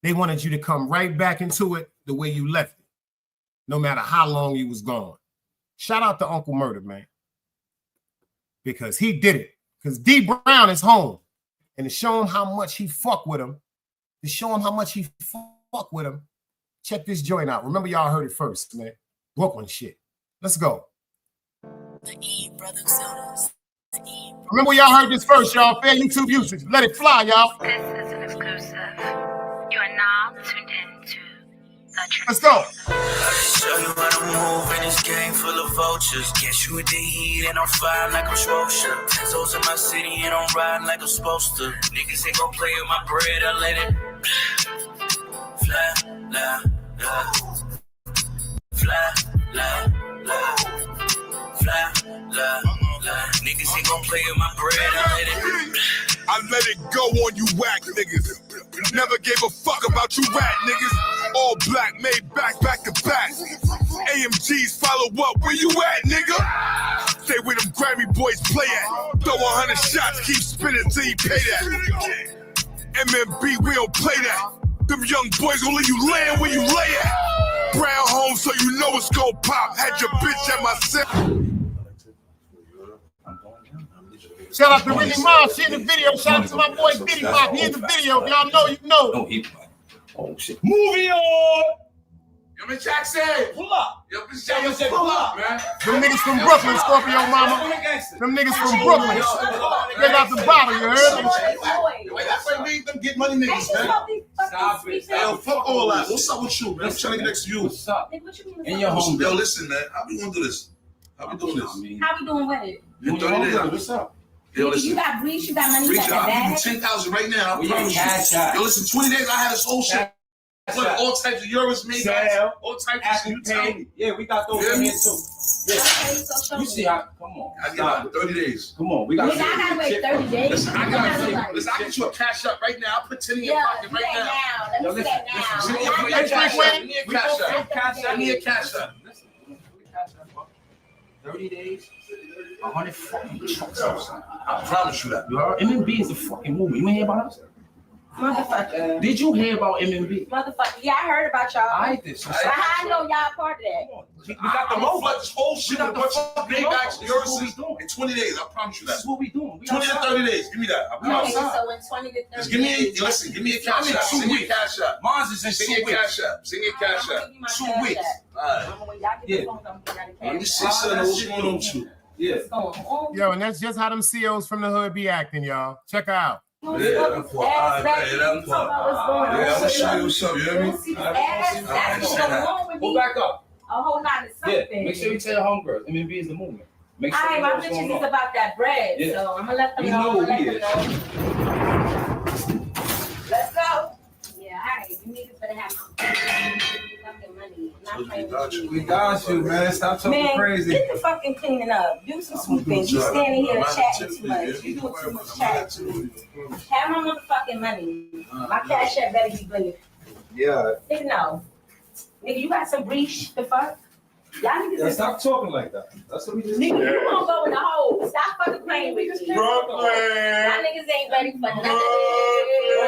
They wanted you to come right back into it the way you left it, no matter how long you was gone. Shout out to Uncle Murder, man. Because he did it. Because D. Brown is home. And to show him how much he fuck with him, check this joint out. Remember, y'all heard it first, man. Brooklyn shit. Let's go. Remember, y'all heard this first, y'all. Fair YouTube usage. Let it fly, y'all. This is an exclusive. You are now tuned in to the truth. Let's go. Show you how to move in this game full of vultures. Catch you with the heat and I'm fire like I'm Schroeder. Tenzos in my city and I'm riding like I'm supposed to. Niggas ain't gon' play with my bread, I let it fly, la, la. Fly, la, la. Fly, la, la. Niggas ain't gon' play with my bread, I let it go on you whack niggas. Never gave a fuck about you rat niggas. All black, made back to back. AMGs follow up, where you at, nigga? Stay where them Grammy boys play at. Throw 100 shots, keep spinning till you pay that. MMB, we don't play that. Them young boys gon' leave you laying where you lay at. Brown home, so you know it's gon' pop. Had your bitch at my set. Shout out to Ricky Miles. She in the video. Shout out to my boy Diddy Pop. He in the video. If y'all know, you know. No, oh shit. Movie on. Yo, Miss Jackson, Pull up. yo, Miss Jackson, pull up, man. Them niggas from Brooklyn, Scorpio Mama. Them niggas from Brooklyn. Straight out the bottle, you heard me? Wait, that's why we them get money niggas, man. Stop it. Yo, fuck all that. What's up with you, man? I'm trying to get next to you. What's up? In your home. Yo, listen, man. How we gonna do this? How we doing this? How we doing with it? In 30 days. What's up? Yo, You listen. got breach, you got money, you Reach got out. the I'll bag. give you 10,000 right now. I We promise get cash you. out. Yo, listen, 20 days I had this whole shit. Put all types of euros made, guys. Sale. All types of shit. You tell me. Yeah, we got those Yeah. in here too. Okay, so show You me. see how? Come on. I get out in 30 days. Come on. We got. Nigga, I gotta wait 30 days. Listen, I What got that look like? listen, I get you a cash up right now. I'll put 10 in your Yeah, pocket do right that now. now. Let Yo, me see that listen, now. Give me I'm a not- cash up. Give me a We cash both up. got that Give me a today. cash up. 30 days, 100 fucking trucks. I promise you that. You heard? MMB is a fucking movie. You ain't hear about us? Motherfucker. Did you hear about MMB? Motherfucker. Yeah, I heard about y'all. I did. So But how I know y'all part of that? we got the I'm road. gonna flood this whole shit with a bunch of big bags of This is what we euros doing. in 20 days. I promise you This that. is what we doing. We 20 to outside. 30 days. Give me that. I Okay, promise. so in 20 to 30 Just give me days. listen, give me a cash I'm in up. 2 Send me a weeks. cash up. Mine's is in Send me 2 a weeks. cash up. Send me a cash I'm up. gonna give you my 2 cash weeks. app. Alright. I'm gonna- y'all get the Yeah. phone number, I got the Let me cash see app. something. What's going on with you? Yeah. What's going on? Yo, and that's just how them CEOs from the hood be acting, y'all. Check her out. Yeah, that's what I that's what. Yeah, I'm gonna show you what's up. You hear me? That's what's going on with Go me. back up. A whole lot of Yeah. something. Make sure you tell your homegirls. MMB is the movement. Make sure All right, you my know what's going bitches is on. about that bread, Yeah. so I'm gonna let them We know. know I'm what gonna we let them know. Let's go. Yeah, all right. You niggas better have my fucking money. I'm not playing with you. We got you, man. Stop talking Man, crazy. get the fucking cleaning up. Do some sweeping. You standing here chatting too much. You doing too much chatting. Have my motherfucking money. My cash app better be blinging. Yeah. Nigga, no. Nigga, you got some breach the fuck? Y'all niggas Yeah, is stop talking like that. That's what we just nigga, you gonna go in the hole. Stop fucking playing with me. Brooklyn. Y'all niggas ain't ready for nothing.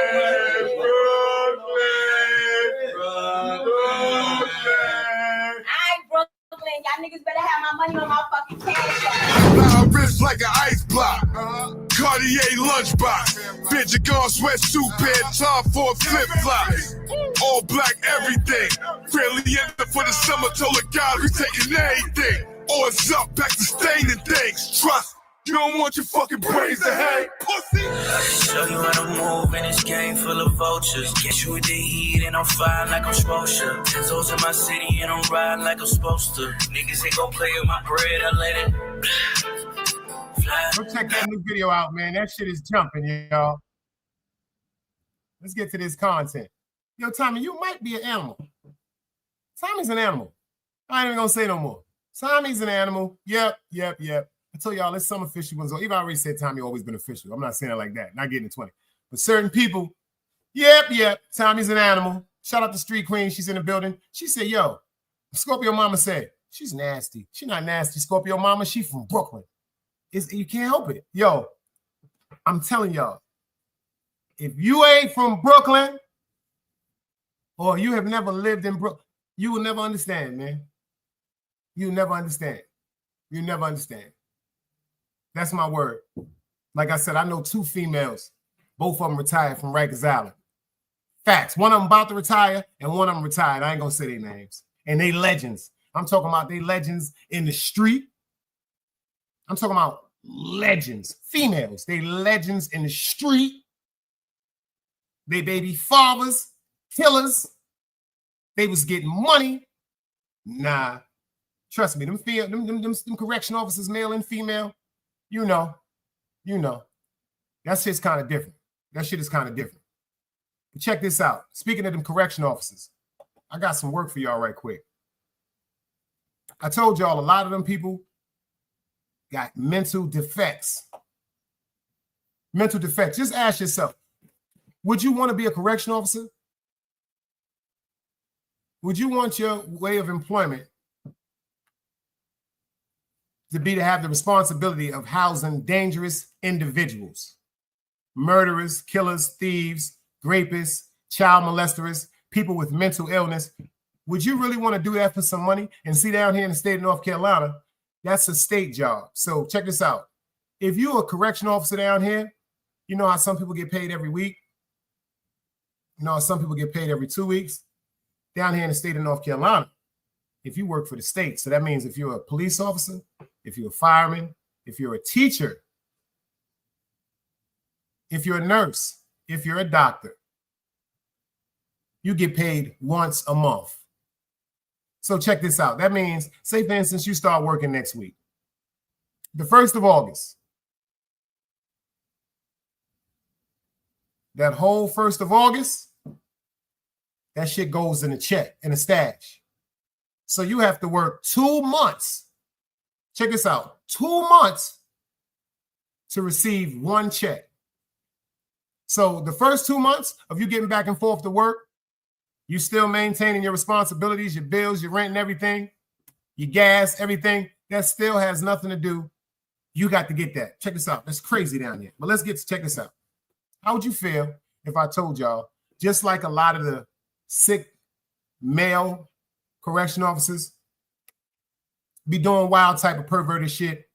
Alright, Brooklyn, y'all niggas better have my money on my fucking cash app. My wrist like an ice block. Cartier lunchbox. Bitch, gone sweatsuit, pair, time for a flip flops. All black everything. Fairly ended for the summer, told the guys we taking everything. Or it's up, back to staining things. Trust, you don't want your fucking brains to hang, pussy. Show you how to move in this game full of vultures. Get you with the heat and I'm fine like I'm supposed to. Tenzo's in my city and I'm riding like I'm supposed to. Niggas ain't gon' play with my bread, I let it fly. Go check that new video out, man. That shit is jumping, y'all. Let's get to this content. Yo, Tommy, you might be an animal. Tommy's an animal. I ain't even gonna say no more. Tommy's an animal. Yep. I told y'all, there's some official ones. Even I already said Tommy always been official. I'm not saying it like that. Not getting to 20. But certain people, yep. Tommy's an animal. Shout out to Street Queen. She's in the building. She said, yo, Scorpio Mama said, she's nasty. She not nasty, Scorpio Mama. She from Brooklyn. You can't help it. Yo, I'm telling y'all, if you ain't from Brooklyn or you have never lived in Brooklyn, you will never understand, man. You'll never understand. You'll never understand. That's my word. Like I said, I know 2 females. Both of them retired from Rikers Island. Facts. One of them about to retire and one of them retired. I ain't going to say their names. And they legends. I'm talking about they legends in the street. I'm talking about legends. Females. They legends in the street. They baby fathers, killers. They was getting money. Nah. Trust me, them correction officers, male and female, you know. That shit's kind of different. That shit is kind of different. But check this out. Speaking of them correction officers, I got some work for y'all right quick. I told y'all a lot of them people got mental defects. Mental defects. Just ask yourself, would you want to be a correction officer? Would you want your way of employment to have the responsibility of housing dangerous individuals? murderers, killers, thieves, rapists, child molesters, people with mental illness. Would you really want to do that for some money? And see, down here in the state of North Carolina, that's a state job. So check this out. If you're a correction officer down here, you know how some people get paid every week? You know how some people get paid every 2 weeks? Down here in the state of North Carolina, if you work for the state, so that means if you're a police officer, if you're a fireman, if you're a teacher, if you're a nurse, if you're a doctor, you get paid once a month. So check this out. That means, say for instance, you start working next week. The 1st of August. That whole 1st of August, that shit goes in a check, in a stash. So you have to work 2 months. Check this out. 2 months to receive one check. So the first 2 months of you getting back and forth to work, you still maintaining your responsibilities, your bills, your rent and everything, your gas, everything. That still has nothing to do. You got to get that. Check this out. That's crazy down here. But let's check this out. How would you feel if I told y'all, just like a lot of the sick male correction officers be doing wild type of perverted shit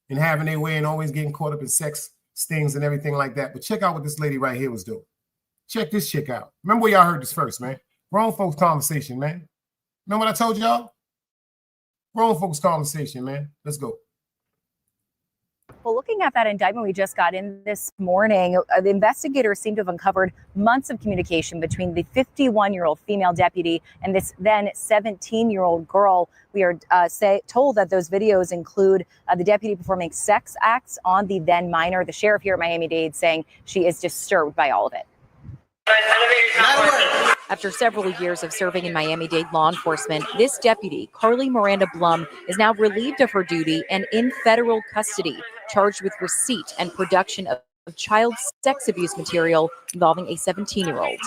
and having their way and always getting caught up in sex stings and everything like that. But check out what this lady right here was doing. Check this chick out. Remember where y'all heard this first, man. Grown folks conversation, man. Remember what I told y'all? Grown folks conversation, man. Let's go. Well, looking at that indictment we just got in this morning, the investigators seem to have uncovered months of communication between the 51-year-old female deputy and this then 17-year-old girl. We are told that those videos include the deputy performing sex acts on the then minor. The sheriff here at Miami-Dade saying she is disturbed by all of it. After several years of serving in Miami-Dade law enforcement, this deputy, Carly Miranda Blum, is now relieved of her duty and in federal custody, charged with receipt and production of child sex abuse material involving a 17-year-old.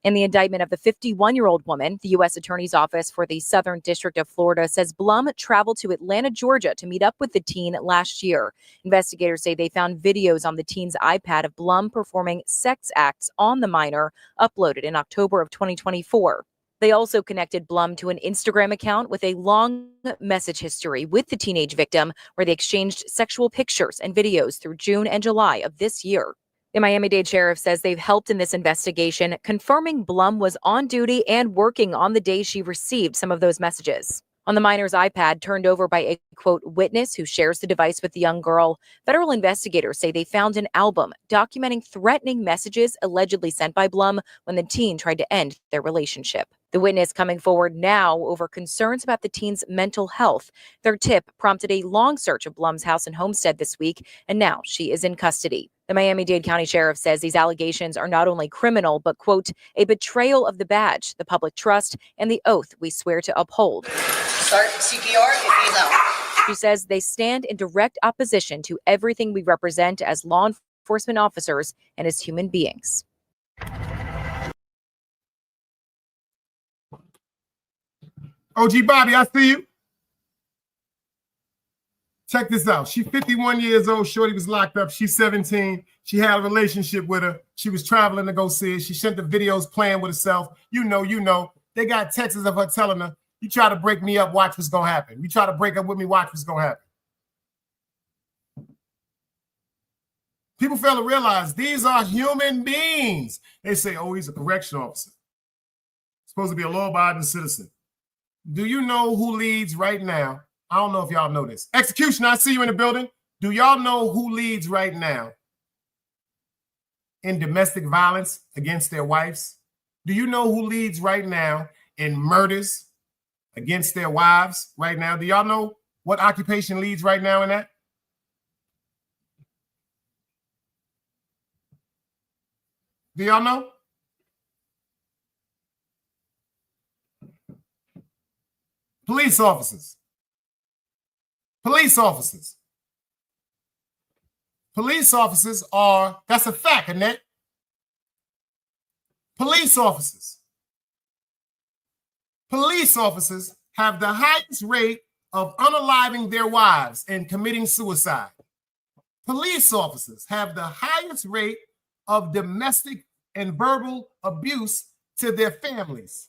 In the indictment of the 51-year-old woman, the U.S. Attorney's Office for the Southern District of Florida says Blum traveled to Atlanta, Georgia to meet up with the teen last year. Investigators say they found videos on the teen's iPad of Blum performing sex acts on the minor, uploaded in October of 2024. They also connected Blum to an Instagram account with a long message history with the teenage victim, where they exchanged sexual pictures and videos through June and July of this year. The Miami-Dade sheriff says they've helped in this investigation, confirming Blum was on duty and working on the day she received some of those messages. On the minor's iPad, turned over by a, quote, witness who shares the device with the young girl, federal investigators say they found an album documenting threatening messages allegedly sent by Blum when the teen tried to end their relationship. The witness coming forward now over concerns about the teen's mental health. Their tip prompted a long search of Blum's house and homestead this week, and now she is in custody. The Miami-Dade County Sheriff says these allegations are not only criminal, but, quote, a betrayal of the badge, the public trust, and the oath we swear to uphold. Start CPR if you know. She says they stand in direct opposition to everything we represent as law enforcement officers and as human beings. OG Bobby, I see you. Check this out. She's 51 years old. Shorty was locked up. She's 17. She had a relationship with her. She was traveling to go see her. She sent the videos playing with herself. You know. They got texts of her telling her, you try to break me up, watch what's going to happen. You try to break up with me, watch what's going to happen. People fail to realize these are human beings. They say, oh, he's a correction officer. Supposed to be a law-abiding citizen. Do you know who leads right now? I don't know if y'all know this. Execution, I see you in the building. Do y'all know who leads right now in domestic violence against their wives? Do you know who leads right now in murders against their wives right now? Do y'all know what occupation leads right now in that? Do y'all know? Police officers. Police officers. Police officers are, that's a fact, Annette. Police officers. Police officers have the highest rate of unaliving their wives and committing suicide. Police officers have the highest rate of domestic and verbal abuse to their families.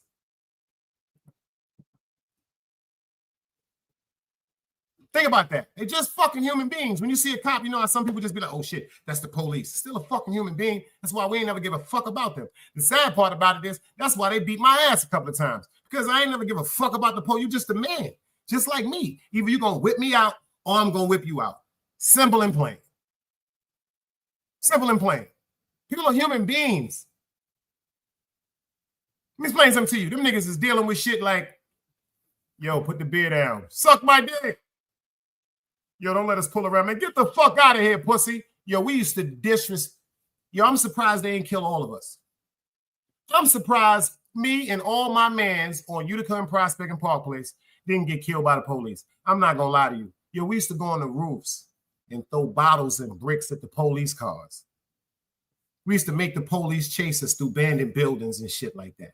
Think about that. They're just fucking human beings. When you see a cop, you know how some people just be like, oh shit, that's the police. Still a fucking human being. That's why we ain't never give a fuck about them. The sad part about it is that's why they beat my ass a couple of times. Because I ain't never give a fuck about the police. You just a man. Just like me. Either you gonna whip me out or I'm gonna whip you out. Simple and plain. Simple and plain. People are human beings. Let me explain something to you. Them niggas is dealing with shit like, yo, put the beer down. Suck my dick. Yo, don't let us pull around, man. Get the fuck out of here, pussy. Yo, we used to disrespect. Yo, I'm surprised they ain't kill all of us. I'm surprised me and all my mans on Utica and Prospect and Park Place didn't get killed by the police. I'm not gonna lie to you. Yo, we used to go on the roofs and throw bottles and bricks at the police cars. We used to make the police chase us through abandoned buildings and shit like that.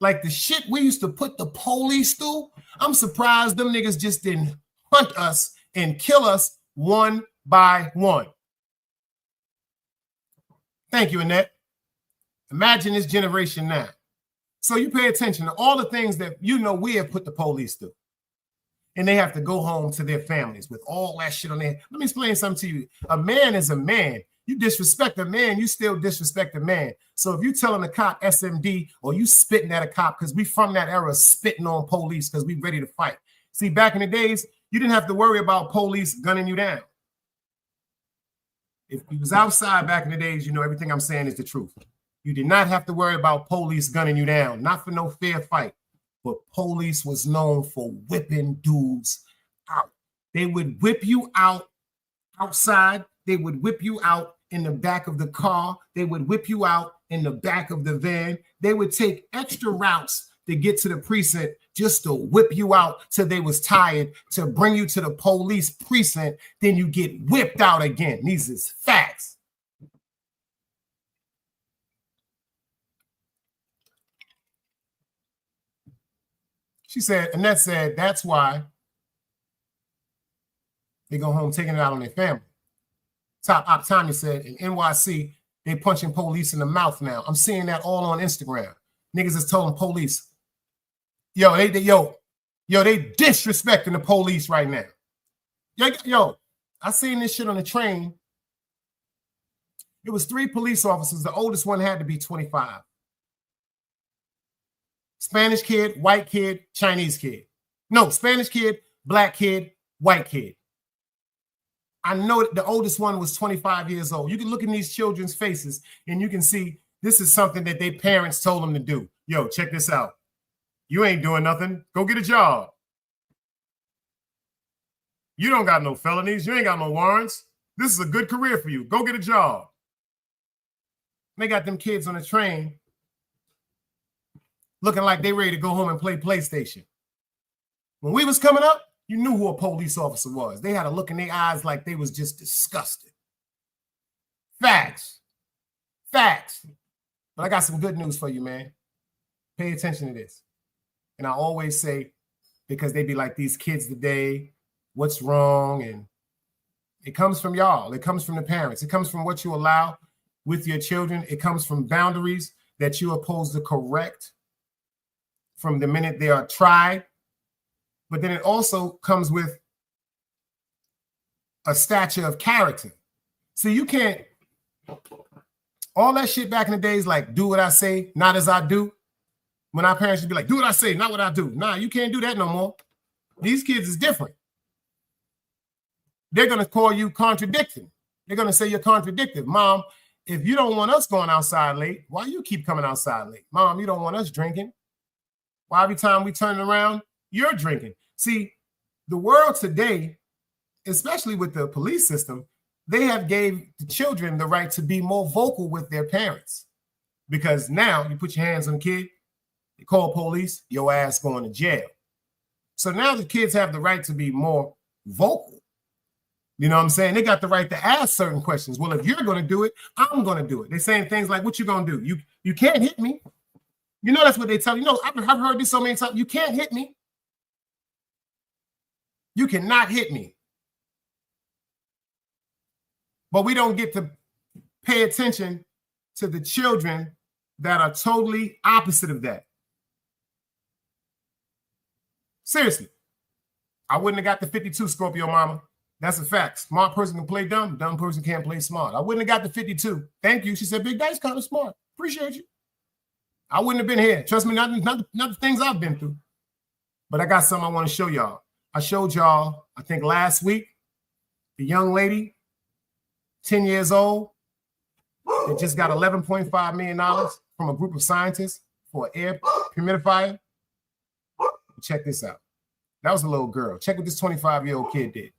Like the shit we used to put the police through, I'm surprised them niggas just didn't hunt us and kill us one by one. Thank you, Annette. Imagine this generation now. So you pay attention to all the things that you know we have put the police through. And they have to go home to their families with all that shit on their. Let me explain something to you. A man is a man. You disrespect a man, you still disrespect a man. So if you telling a cop SMD or you spitting at a cop, because we from that era spitting on police because we ready to fight. See, back in the days, you didn't have to worry about police gunning you down. If you was outside back in the days, you know everything I'm saying is the truth. You did not have to worry about police gunning you down, not for no fair fight. But police was known for whipping dudes out. They would whip you out outside. They would whip you out in the back of the car. They would whip you out in the back of the van. They would take extra routes to get to the precinct just to whip you out till they was tired to bring you to the police precinct. Then you get whipped out again. These is facts. She said, Annette said, that's why they go home taking it out on their family. Top Op Tommy said, in NYC, they punching police in the mouth now. I'm seeing that all on Instagram. Niggas is telling police, yo, they disrespecting the police right now. Yo, I seen this shit on the train. It was 3 police officers. The oldest one had to be 25. Spanish kid, white kid, Chinese kid. No, Spanish kid, black kid, white kid. I know that the oldest one was 25 years old. You can look in these children's faces and you can see this is something that their parents told them to do. Yo, check this out. You ain't doing nothing. Go get a job. You don't got no felonies. You ain't got no warrants. This is a good career for you. Go get a job. They got them kids on the train looking like they ready to go home and play PlayStation. When we was coming up, you knew who a police officer was. They had a look in their eyes like they was just disgusted. Facts. Facts. But I got some good news for you, man. Pay attention to this. And I always say, because they be like, these kids today, what's wrong? And it comes from y'all. It comes from the parents. It comes from what you allow with your children. It comes from boundaries that you are supposed to correct from the minute they are tried. But then it also comes with a stature of character. See, you can't, all that shit back in the days, like do what I say, not as I do. When our parents would be like, do what I say, not what I do. Nah, you can't do that no more. These kids is different. They're going to call you contradicting. They're going to say you're contradictive. Mom, if you don't want us going outside late, why you keep coming outside late? Mom, you don't want us drinking. Why every time we turn around, you're drinking? See, the world today, especially with the police system, they have gave the children the right to be more vocal with their parents. Because now you put your hands on the kid, you call police, your ass going to jail. So now the kids have the right to be more vocal. You know what I'm saying? They got the right to ask certain questions. Well, if you're going to do it, I'm going to do it. They're saying things like, what you going to do? You can't hit me. You know, that's what they tell you. No, I've heard this so many times. You can't hit me. You cannot hit me. But we don't get to pay attention to the children that are totally opposite of that. Seriously. I wouldn't have got the 52, Scorpio mama. That's a fact. Smart person can play dumb. Dumb person can't play smart. I wouldn't have got the 52. Thank you. She said, Big Dice kind of smart. Appreciate you. I wouldn't have been here. Trust me, not the things I've been through. But I got something I want to show y'all. I showed y'all, I think last week, the young lady, 10 years old, that just got $11.5 million from a group of scientists for an air humidifier. Check this out. That was a little girl. Check what this 25-year-old kid did.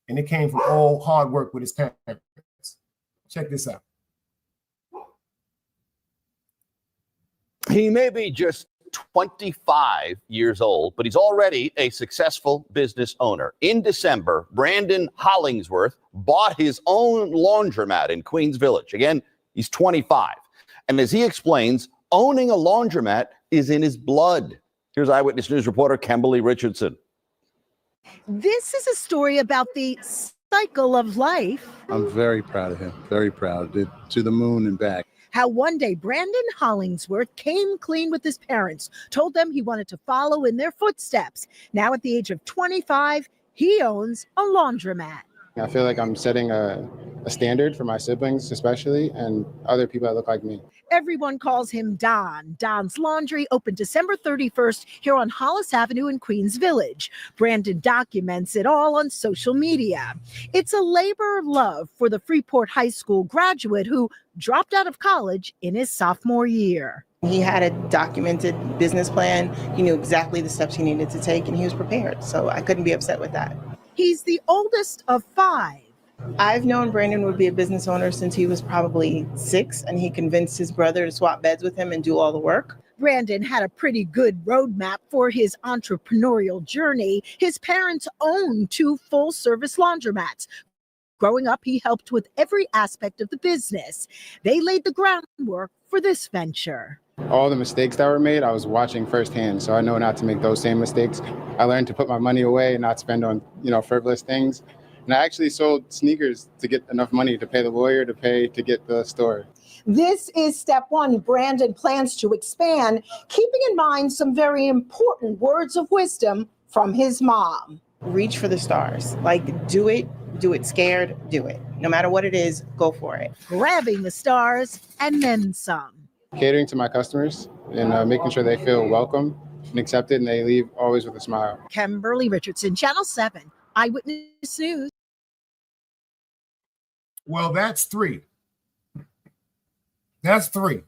And it came from all hard work with his parents. Check this out. He may be just 25 years old, but he's already a successful business owner. In December, Brandon Hollingsworth bought his own laundromat in Queens Village. Again, he's 25. And as he explains, owning a laundromat is in his blood. Here's Eyewitness News reporter Kimberly Richardson. This is a story about the cycle of life. I'm very proud of him, very proud. To the moon and back. How one day Brandon Hollingsworth came clean with his parents, told them he wanted to follow in their footsteps. Now at the age of 25, he owns a laundromat. I feel like I'm setting a standard for my siblings, especially, and other people that look like me. Everyone calls him Don. Don's Laundry opened December 31st here on Hollis Avenue in Queens Village. Brandon documents it all on social media. It's a labor of love for the Freeport High School graduate who dropped out of college in his sophomore year. He had a documented business plan. He knew exactly the steps he needed to take, and he was prepared. So I couldn't be upset with that. He's the oldest of 5. I've known Brandon would be a business owner since he was probably 6, and he convinced his brother to swap beds with him and do all the work. Brandon had a pretty good roadmap for his entrepreneurial journey. His parents owned 2 full-service laundromats. Growing up, he helped with every aspect of the business. They laid the groundwork for this venture. All the mistakes that were made, I was watching firsthand, so I know not to make those same mistakes. I learned to put my money away and not spend on, frivolous things. And I actually sold sneakers to get enough money to pay the lawyer, to get the store. This is step 1. Brandon plans to expand, keeping in mind some very important words of wisdom from his mom. Reach for the stars. Do it scared, do it. No matter what it is, go for it. Grabbing the stars and then some. Catering to my customers and making sure they feel welcome and accepted, and they leave always with a smile. Kimberly Richardson, Channel 7, Eyewitness News. Well, that's 3. That's 3.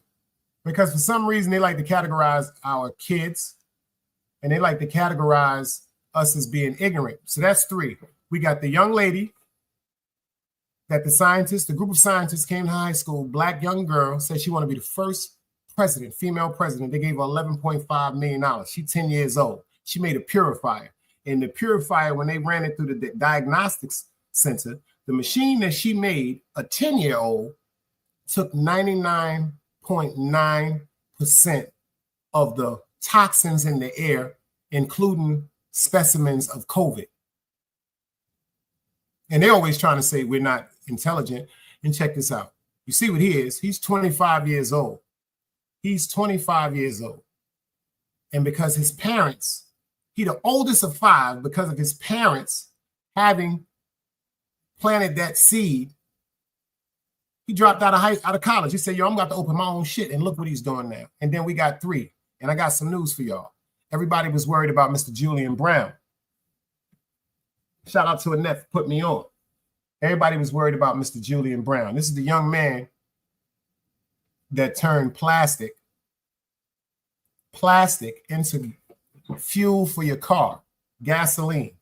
Because for some reason, they like to categorize our kids, and they like to categorize us as being ignorant. So that's 3. We got the young lady that the group of scientists came to high school, black young girl, said she wanted to be the first president, female president. They gave her $11.5 million. She's 10 years old. She made a purifier. And the purifier, when they ran it through the diagnostics center, the machine that she made, a 10-year-old, took 99.9% of the toxins in the air, including specimens of COVID. And they're always trying to say we're not intelligent. And check this out. You see what he is? He's 25 years old. He's 25 years old. And because his parents, he's the oldest of 5, because of his parents having planted that seed, he dropped out of college. He said, I'm about to open my own shit, and look what he's doing now. And then we got 3. And I got some news for y'all. Everybody was worried about Mr. Julian Brown. Shout out to Annette for putting me on. Everybody was worried about Mr. Julian Brown. This is the young man that turned plastic into fuel for your car, gasoline,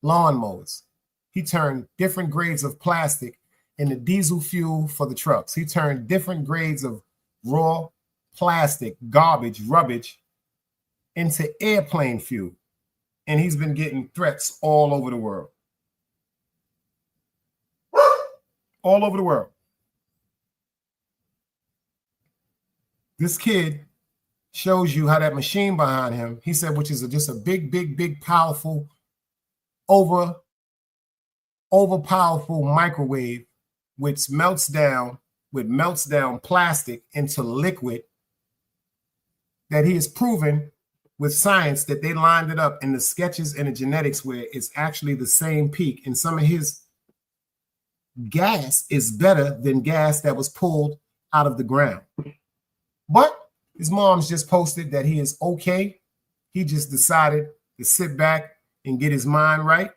lawnmowers. He turned different grades of plastic into diesel fuel for the trucks. He turned different grades of raw plastic, garbage, rubbish into airplane fuel. And he's been getting threats all over the world. All over the world. This kid shows you how that machine behind him, he said, which is just a big, powerful, overpowerful microwave, which melts down which melts down plastic into liquid, that he has proven with science that they lined it up in the sketches and the genetics where it's actually the same peak. And some of his gas is better than gas that was pulled out of the ground. But his mom's just posted that he is okay. He just decided to sit back and get his mind right.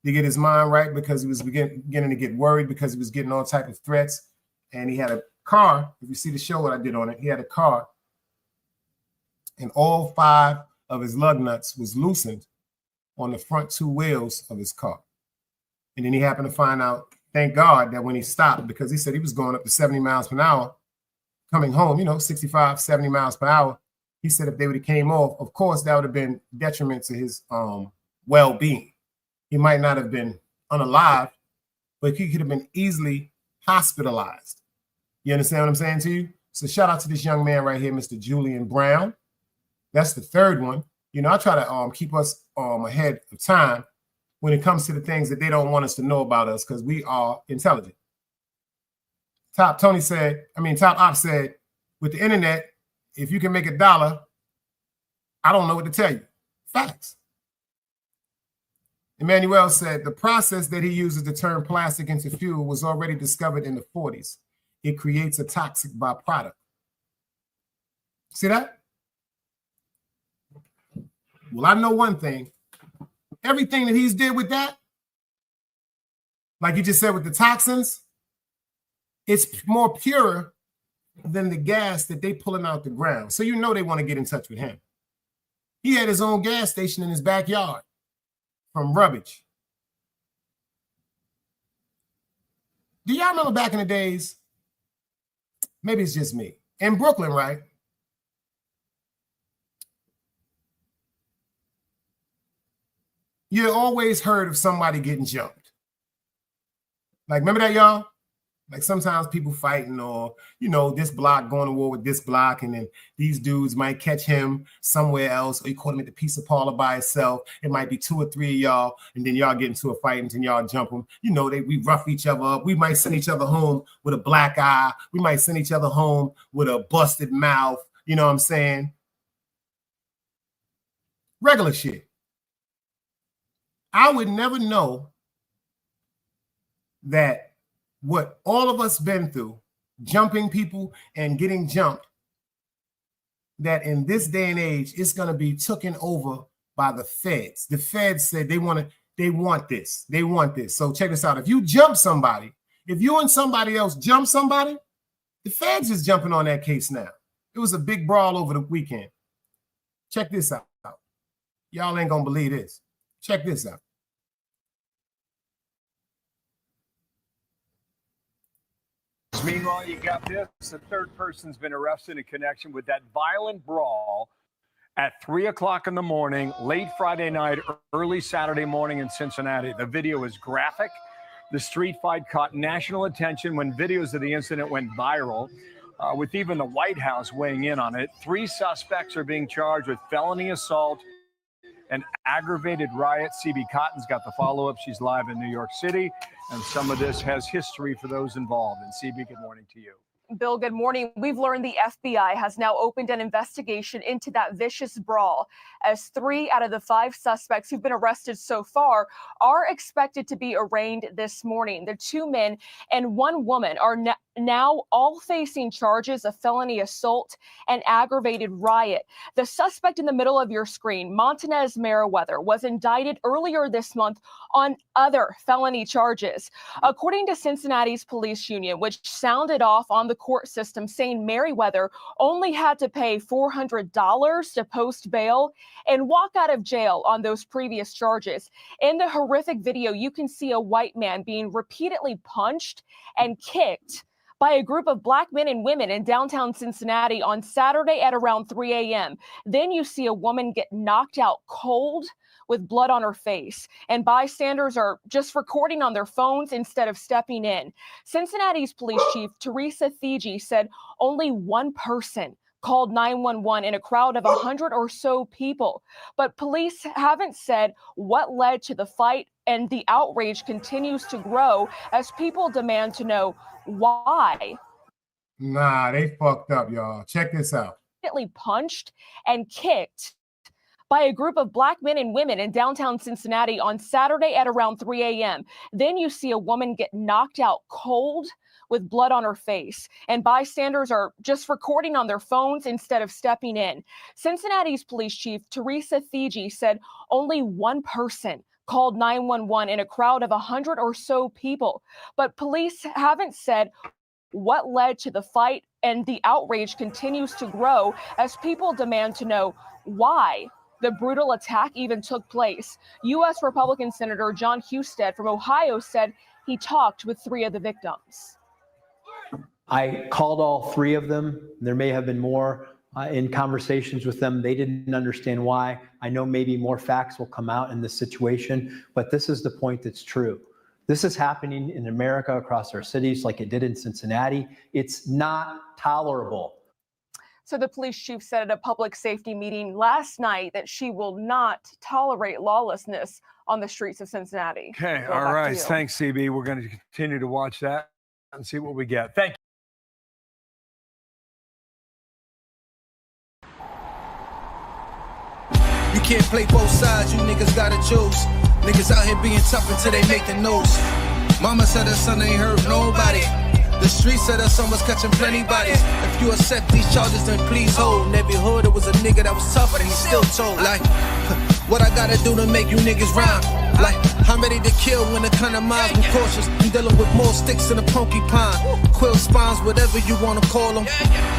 Because he was beginning to get worried because he was getting all type of threats. And he had a car. If you see the show what I did on it, he had a car. And all 5 of his lug nuts was loosened on the front 2 wheels of his car. And then he happened to find out, thank God, that when he stopped, because he said he was going up to 70 miles per hour, coming home, 65, 70 miles per hour. He said if they would have came off, of course, that would have been detriment to his well-being. He might not have been unalive, but he could have been easily hospitalized. You understand what I'm saying to you? So shout out to this young man right here, Mr. Julian Brown. That's the 3rd one. I try to keep us ahead of time when it comes to the things that they don't want us to know about us because we are intelligent. Top Op said, with the internet, if you can make $1, I don't know what to tell you. Facts. Emmanuel said, the process that he uses to turn plastic into fuel was already discovered in the 40s. It creates a toxic byproduct. See that? Well, I know one thing. Everything that he's did with that, like you just said with the toxins, it's more pure than the gas that they pulling out the ground. So they want to get in touch with him. He had his own gas station in his backyard from rubbish. Do y'all remember back in the days? Maybe it's just me. In Brooklyn, right? You always heard of somebody getting jumped. Like, remember that, y'all? Like sometimes people fighting or, this block going to war with this block, and then these dudes might catch him somewhere else, or you caught him at the pizza parlor by itself. It might be 2 or 3 of y'all, and then y'all get into a fight, and then y'all jump them. We rough each other up. We might send each other home with a black eye. We might send each other home with a busted mouth. You know what I'm saying? Regular shit. I would never know that what all of us been through, jumping people and getting jumped, that in this day and age, it's going to be taken over by the feds. The feds said they want this. They want this. So check this out. If you jump somebody, if you and somebody else jump somebody, the feds is jumping on that case now. It was a big brawl over the weekend. Check this out. Y'all ain't going to believe this. Check this out. Meanwhile, you got this. The 3rd person's been arrested in connection with that violent brawl at 3 o'clock in the morning, late Friday night, early Saturday morning in Cincinnati. The video is graphic. The street fight caught national attention when videos of the incident went viral, with even the White House weighing in on it. 3 suspects are being charged with felony assault and aggravated riot. CB Cotton's got the follow-up. She's live in New York City, and some of this has history for those involved. And CB, good morning to you. Bill, good morning. We've learned the FBI has now opened an investigation into that vicious brawl, as 3 out of the 5 suspects who've been arrested so far are expected to be arraigned this morning. The 2 men and 1 woman are now all facing charges of felony assault and aggravated riot. The suspect in the middle of your screen, Montanez Merriweather, was indicted earlier this month on other felony charges. According to Cincinnati's police union, which sounded off on the court system, saying Merriweather only had to pay $400 to post bail and walk out of jail on those previous charges. In the horrific video, you can see a white man being repeatedly punched and kicked by a group of black men and women in downtown Cincinnati on Saturday at around 3 a.m. Then you see a woman get knocked out cold with blood on her face, and bystanders are just recording on their phones instead of stepping in. Cincinnati's police chief, Teresa Thigi, said only 1 person called 911 in a crowd of 100 or so people. But police haven't said what led to the fight and the outrage continues to grow as people demand to know why. Nah, they fucked up, y'all. Check this out. Punched and kicked by a group of black men and women in downtown Cincinnati on Saturday at around 3 a.m. Then you see a woman get knocked out cold with blood on her face, and bystanders are just recording on their phones instead of stepping in. Cincinnati's police chief, Teresa Fiji, said only one person called 911 in a crowd of 100 or so people, but police haven't said what led to the fight, and the outrage continues to grow as people demand to know why the brutal attack even took place. U.S. Republican Senator John Husted from Ohio said he talked with 3 of the victims. I called all 3 of them. There may have been more in conversations with them. They didn't understand why. I know maybe more facts will come out in this situation, but this is the point that's true. This is happening in America across our cities like it did in Cincinnati. It's not tolerable. So the police chief said at a public safety meeting last night that she will not tolerate lawlessness on the streets of Cincinnati. Okay, Go all back to right. you. Thanks, CB. We're going to continue to watch that and see what we get. Thank you. You can't play both sides, you niggas gotta choose. Niggas out here being tough until they make the news. Mama said her son ain't hurt nobody. The street said her son was catching plenty bodies. If you accept these charges, then please hold. In every hood, it was a nigga that was tough, but he still told. Like, what I gotta do to make you niggas rhyme? Like, I'm ready to kill when the kind of minds be cautious. I'm dealing with more sticks than a porcupine. Quill spines, whatever you wanna call them.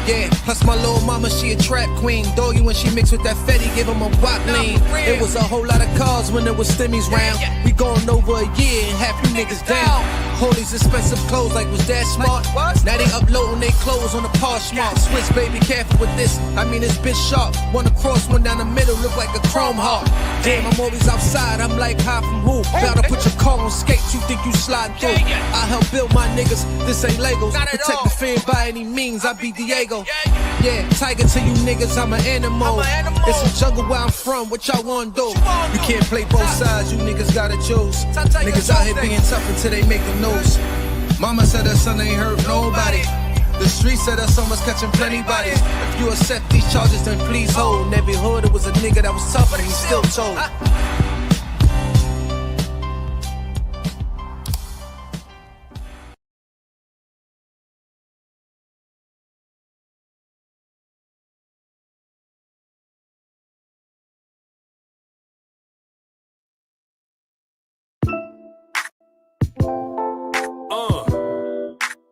Yeah, plus my little mama, she a trap queen. Doggy when she mixed with that Fetty, give him a wop lean. It was a whole lot of cars when there was stimmies round. We going over a year and half you niggas down. Hold these expensive clothes like was that smart? Now they uploading they clothes on the Poshmark. Switch baby, careful with this. I mean this bitch sharp. One across, one down the middle, look like a chrome heart. Damn, I'm always outside. I'm like high from who? Bound to put your car on skates. You think you slide through? I help build my niggas. This ain't Legos. Protect the fan by any means. I be Diego. Yeah, tiger to you niggas. I'm an animal. It's a jungle where I'm from. What y'all wanna do? You can't play both sides. You niggas gotta choose. Niggas out here being tough until they make the news. Mama said her son ain't hurt nobody. The street said her son was catching plenty bodies. If you accept these charges, then please hold. In every hood, it was a nigga that was tough, but he still told.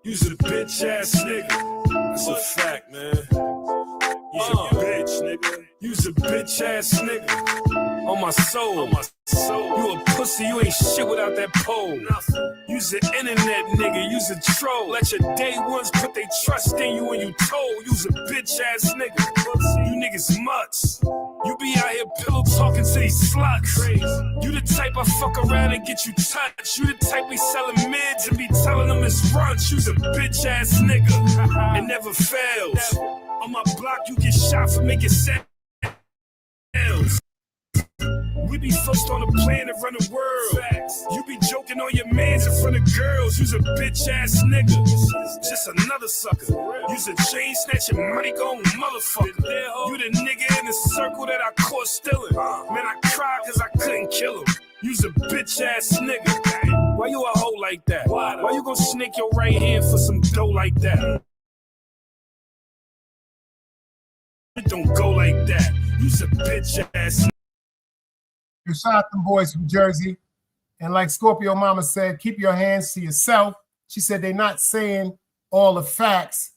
You's a bitch ass nigga. That's a fact, man. You's a bitch, nigga. You's a bitch ass nigga. On my soul. You a pussy, you ain't shit without that pole. You's an internet nigga, you's a troll. Let your day ones put their trust in you when you told. You's a bitch ass nigga. You niggas mutts. You be out here pillow talking to these sluts. You the type I fuck around and get you touched. You the type be selling mids and be telling them it's brunch. You's a bitch ass nigga. It never fails. On my block, you get shot for making sales. We be first on the planet, run the world. You be joking on your mans in front of girls. You's a bitch ass nigga. Just another sucker. You's a chain snatching, money going motherfucker. You the nigga in the circle that I caught stealing. Man, I cried cause I couldn't kill him. You's a bitch ass nigga. Why you a hoe like that? Why you gonna snake your right hand for some dough like that? It don't go like that. You's a bitch ass nigga. You shot them boys from Jersey. And like Scorpio Mama said, keep your hands to yourself. She said they're not saying all the facts.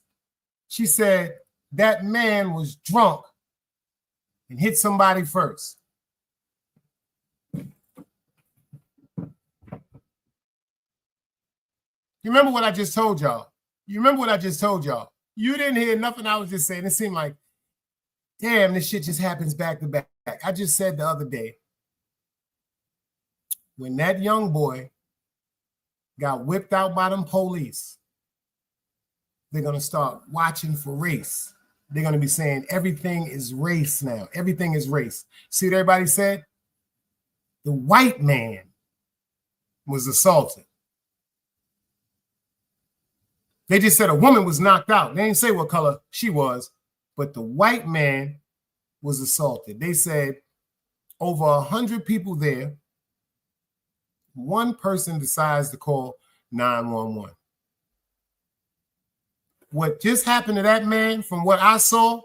She said that man was drunk and hit somebody first. You remember what I just told y'all? You didn't hear nothing I was just saying. It seemed like, damn, this shit just happens back to back. I just said the other day, when that young boy got whipped out by them police, they're going to start watching for race. They're going to be saying everything is race now. Everything is race. See what everybody said? The white man was assaulted. They just said a woman was knocked out. They didn't say what color she was, but the white man was assaulted. They said over 100 people there. One person decides to call 911. What just happened to that man, from what I saw,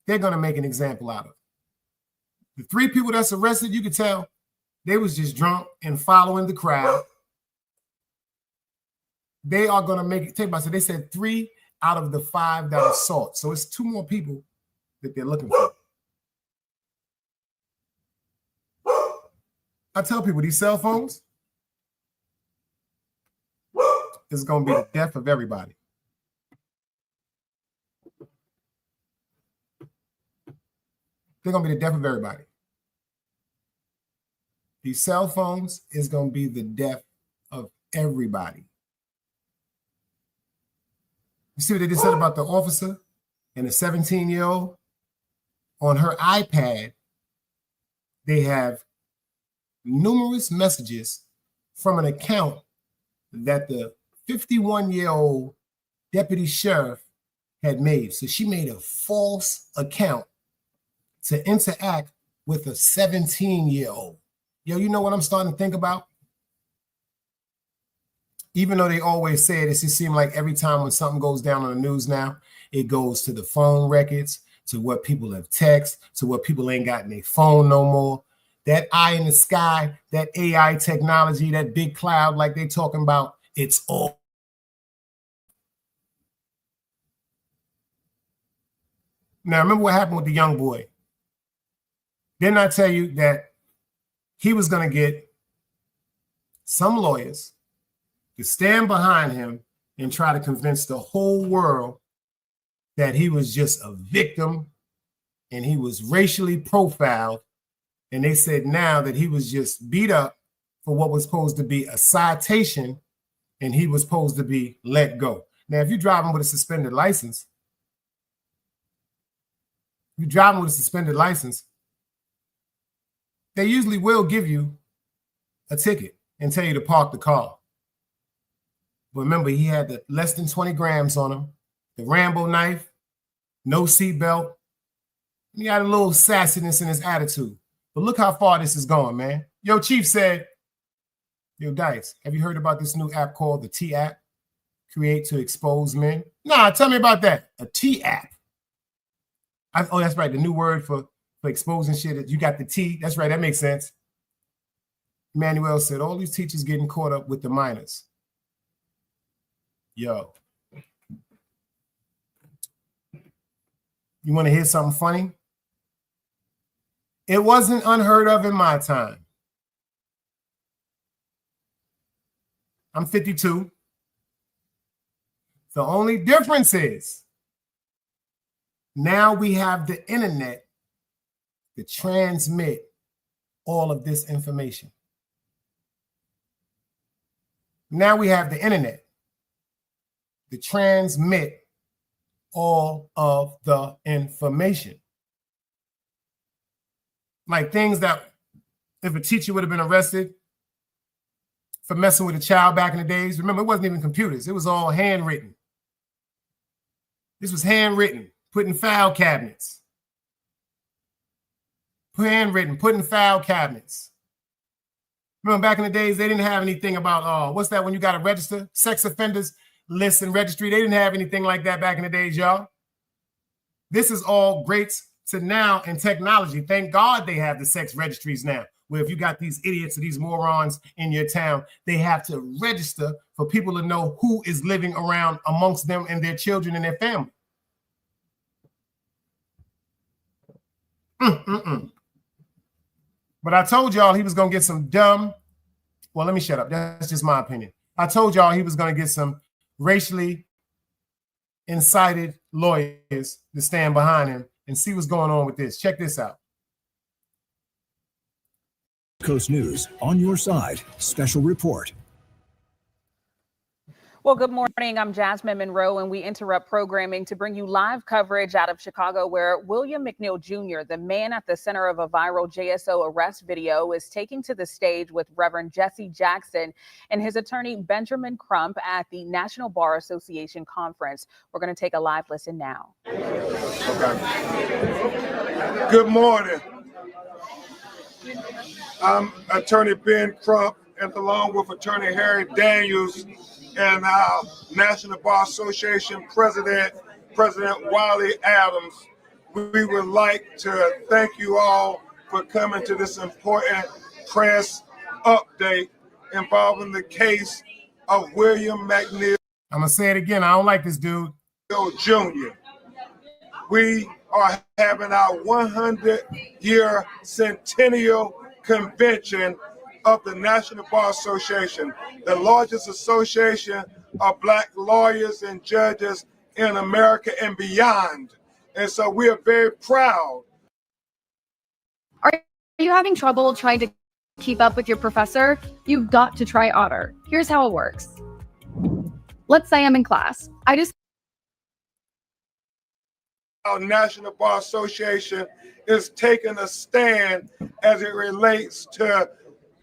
they're going to make an example out of. The 3 people that's arrested, you could tell they was just drunk and following the crowd. They are going to make it. Take about, so they said 3 out of the 5 that assault. So it's 2 more people that they're looking for. I tell people these cell phones is going to be the death of everybody. They're going to be the death of everybody. These cell phones is going to be the death of everybody. You see what they just said about the officer and the 17-year-old? On her iPad, they have numerous messages from an account that the 51-year-old deputy sheriff had made. So she made a false account to interact with a 17-year-old. Yo, you know what I'm starting to think about? Even though they always say it, it just seems like every time when something goes down on the news now, it goes to the phone records, to what people have texted, to what people ain't got in their phone no more. That eye in the sky, that AI technology, that big cloud like they talking about, it's all. Now, remember what happened with the young boy. Didn't I tell you that he was going to get some lawyers to stand behind him and try to convince the whole world that he was just a victim and he was racially profiled. And they said now that he was just beat up for what was supposed to be a citation and he was supposed to be let go. Now, if you're driving with a suspended license, they usually will give you a ticket and tell you to park the car. But remember, he had the less than 20 grams on him, the Rambo knife, no seatbelt. He had a little sassiness in his attitude. But look how far this is going, man. Yo, Chief said, yo, Dice, have you heard about this new app called the T app? Create to expose men? Nah, tell me about that. A T app. Oh, that's right. The new word for exposing shit. You got the T. That's right. That makes sense. Emmanuel said, all these teachers getting caught up with the minors. Yo. You want to hear something funny? It wasn't unheard of in my time. I'm 52. The only difference is now we have the internet to transmit all of this information. Now we have the internet to transmit all of the information. Like things that if a teacher would have been arrested for messing with a child back in the days, remember, it wasn't even computers. It was all handwritten. This was handwritten, put in file cabinets. Handwritten, put in file cabinets. Remember back in the days, they didn't have anything about, what's that when you got to register? Sex offenders list and registry. They didn't have anything like that back in the days, y'all. This is all great to now in technology. Thank God they have the sex registries now, where if you got these idiots or these morons in your town, they have to register for people to know who is living around amongst them and their children and their family. But I told y'all he was going to get some dumb, well, let me shut up. That's just my opinion. I told y'all he was going to get some racially incited lawyers to stand behind him and see what's going on with this. Check this out. Coast News on your side. Special report. Well, good morning. I'm Jasmine Monroe, and we interrupt programming to bring you live coverage out of Chicago, where William McNeil Jr., the man at the center of a viral JSO arrest video, is taking to the stage with Reverend Jesse Jackson and his attorney Benjamin Crump at the National Bar Association conference. We're going to take a live listen now. Good morning. I'm Attorney Ben Crump, and along with Attorney Harry Daniels and our National Bar Association President Wiley Adams, we would like to thank you all for coming to this important press update involving the case of William McNeil. I'm going to say it again. I don't like this dude. Jr. We are having our 100-year centennial convention of the National Bar Association, the largest association of Black lawyers and judges in America and beyond. And so we are very proud. Are you having trouble trying to keep up with your professor? You've got to try Otter. Here's how it works. Let's say I'm in class. Our National Bar Association is taking a stand as it relates to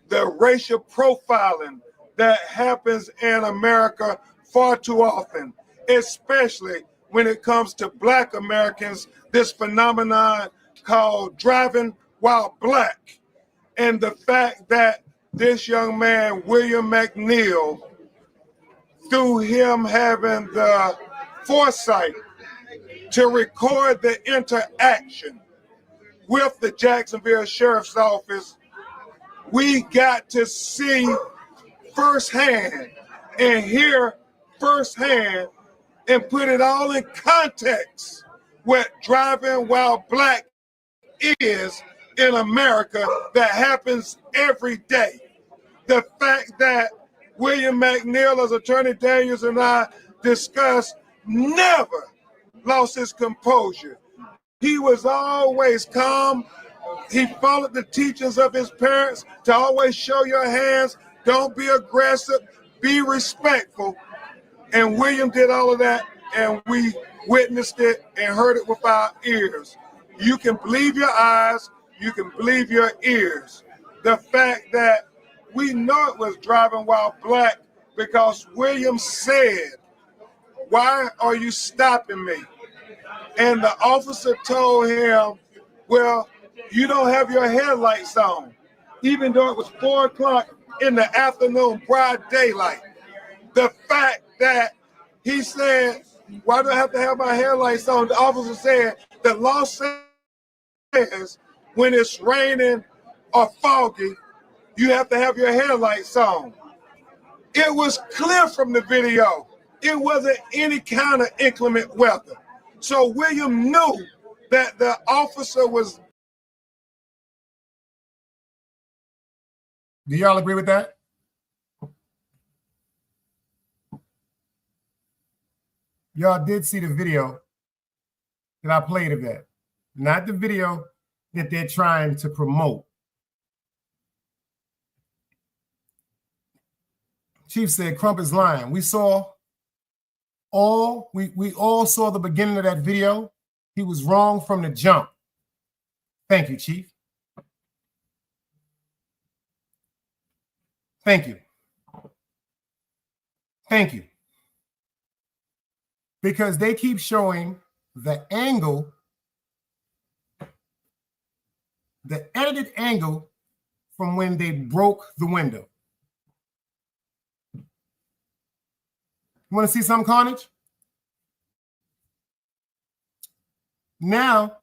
the racial profiling that happens in America far too often, especially when it comes to Black Americans, this phenomenon called driving while Black. And the fact that this young man, William McNeil, through him having the foresight to record the interaction with the Jacksonville Sheriff's Office, we got to see firsthand and hear firsthand and put it all in context what driving while Black is in America that happens every day. The fact that William McNeil, as Attorney Daniels and I discussed, never lost his composure. He was always calm. He followed the teachings of his parents to always show your hands, don't be aggressive, be respectful. And William did all of that, and we witnessed it and heard it with our ears. You can believe your eyes, you can believe your ears. The fact that we know it was driving while Black because William said, "Why are you stopping me?" And the officer told him, "Well, you don't have your headlights on," even though it was 4 o'clock in the afternoon, broad daylight. The fact that he said, "Why do I have to have my headlights on?" The officer said, "The law says when it's raining or foggy, you have to have your headlights on." It was clear from the video. It wasn't any kind of inclement weather. So William knew that the officer was. Do y'all agree with that? Y'all did see the video that I played of that, not the video that they're trying to promote. Chief said Crump is lying. We all saw the beginning of that video. He was wrong from the jump. Thank you, Chief. Thank you. Thank you. Because they keep showing the angle, the edited angle from when they broke the window. You want to see some carnage? Now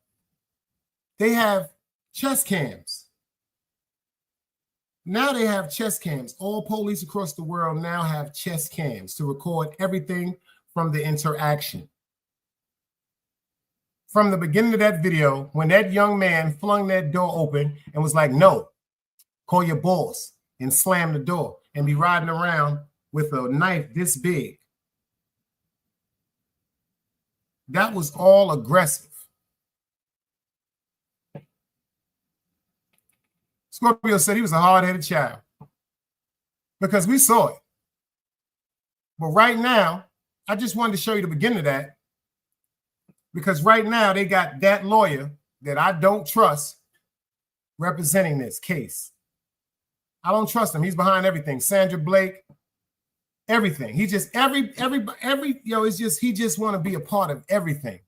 they have chest cams. Now they have chest cams. All police across the world now have chest cams to record everything from the interaction. From the beginning of that video, when that young man flung that door open and was like, "No, call your boss," and slam the door and be riding around with a knife this big. That was all aggressive. Scorpio said he was a hard-headed child because we saw it. But right now, I just wanted to show you the beginning of that, because right now they got that lawyer that I don't trust representing this case. I don't trust him. He's behind everything. Sandra Blake, everything. He just it's just he just want to be a part of everything.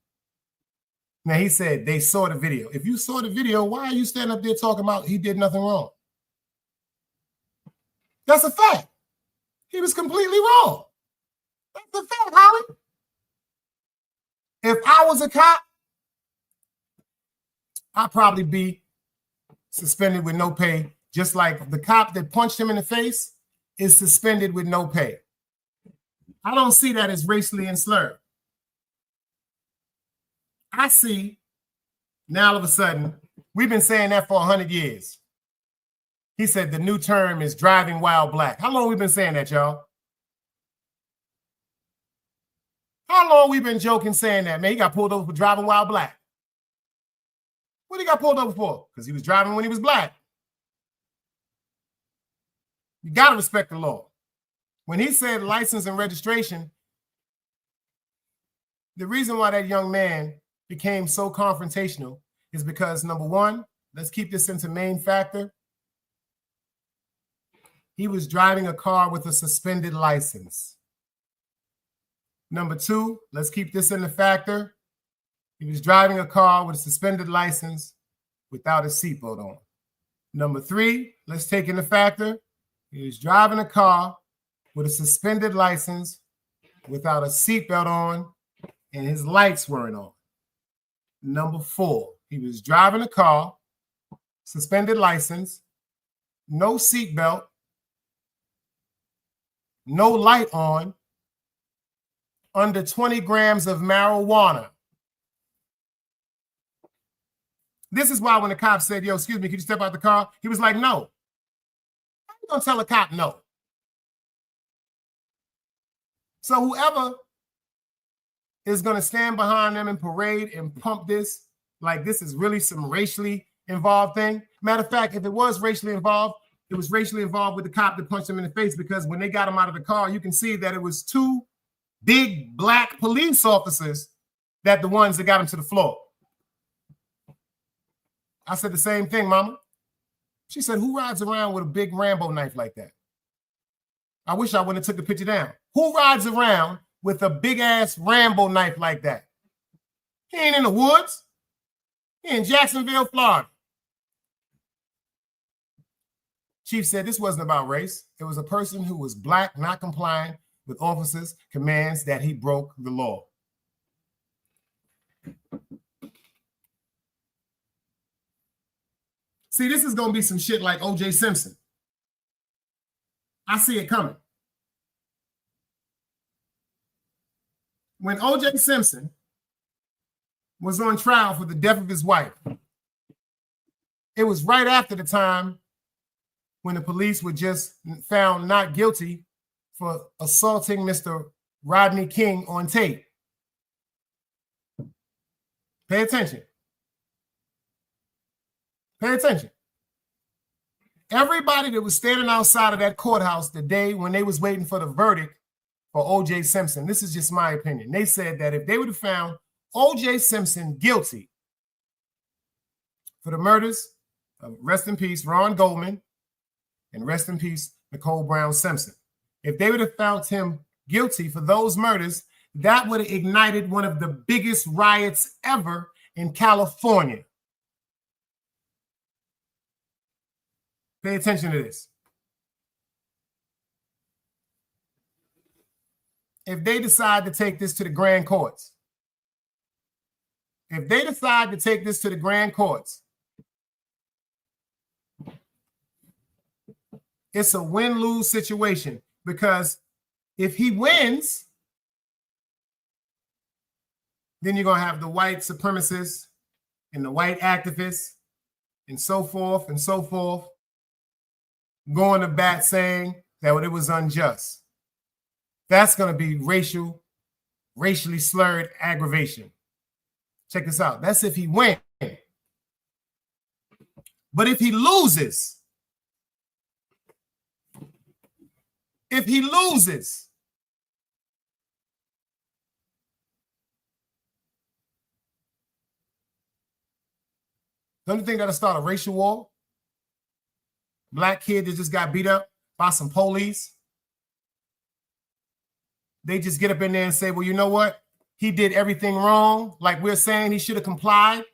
Now he said they saw the video. If you saw the video, why are you standing up there talking about he did nothing wrong? That's a fact. He was completely wrong. That's a fact, Holly. If I was a cop, I'd probably be suspended with no pay, just like the cop that punched him in the face is suspended with no pay. I don't see that as racially slurred. I see now all of a sudden, we've been saying that for 100 years. He said the new term is driving while black. How long we been saying that, y'all? How long we been joking saying that? Man, he got pulled over for driving while black. What he got pulled over for? Because he was driving when he was black. You got to respect the law. When he said license and registration, the reason why that young man became so confrontational is because, number one, let's keep this into main factor. He was driving a car with a suspended license. Number two, let's keep this in the factor. He was driving a car with a suspended license without a seatbelt on. Number three, let's take in the factor. He was driving a car with a suspended license without a seatbelt on, and his lights weren't on. Number four, he was driving a car, suspended license, no seatbelt, no light on, under 20 grams of marijuana. This is why when the cop said, yo, excuse me, could you step out the car? He was like, no. How you gonna tell a cop no? So whoever is gonna stand behind them and parade and pump this, like this is really some racially involved thing. Matter of fact, if it was racially involved, it was racially involved with the cop that punched him in the face, because when they got him out of the car, you can see that it was two big black police officers that the ones that got him to the floor. I said the same thing, mama. She said, who rides around with a big Rambo knife like that? I wish I wouldn't have took the picture down. Who rides around with a big ass Rambo knife like that? He ain't in the woods. He in Jacksonville, Florida. Chief said this wasn't about race. It was a person who was black, not complying with officers' commands that he broke the law. See, this is going to be some shit like O.J. Simpson. I see it coming. When O.J. Simpson was on trial for the death of his wife, it was right after the time when the police were just found not guilty for assaulting Mr. Rodney King on tape. Pay attention. Pay attention. Everybody that was standing outside of that courthouse the day when they was waiting for the verdict for O.J. Simpson, this is just my opinion, they said that if they would have found O.J. Simpson guilty for the murders of, rest in peace, Ron Goldman, and rest in peace, Nicole Brown Simpson, if they would have found him guilty for those murders, that would have ignited one of the biggest riots ever in California. Pay attention to this. If they decide to take this to the grand courts, it's a win-lose situation, because if he wins, then you're going to have the white supremacists and the white activists and so forth going to bat saying that it was unjust. That's going to be racially slurred aggravation. Check this out. That's if he wins. But if he loses, Don't you think that'll start a racial war? Black kid that just got beat up by some police. They just get up in there and say, well, you know what? He did everything wrong. Like we're saying he should have complied.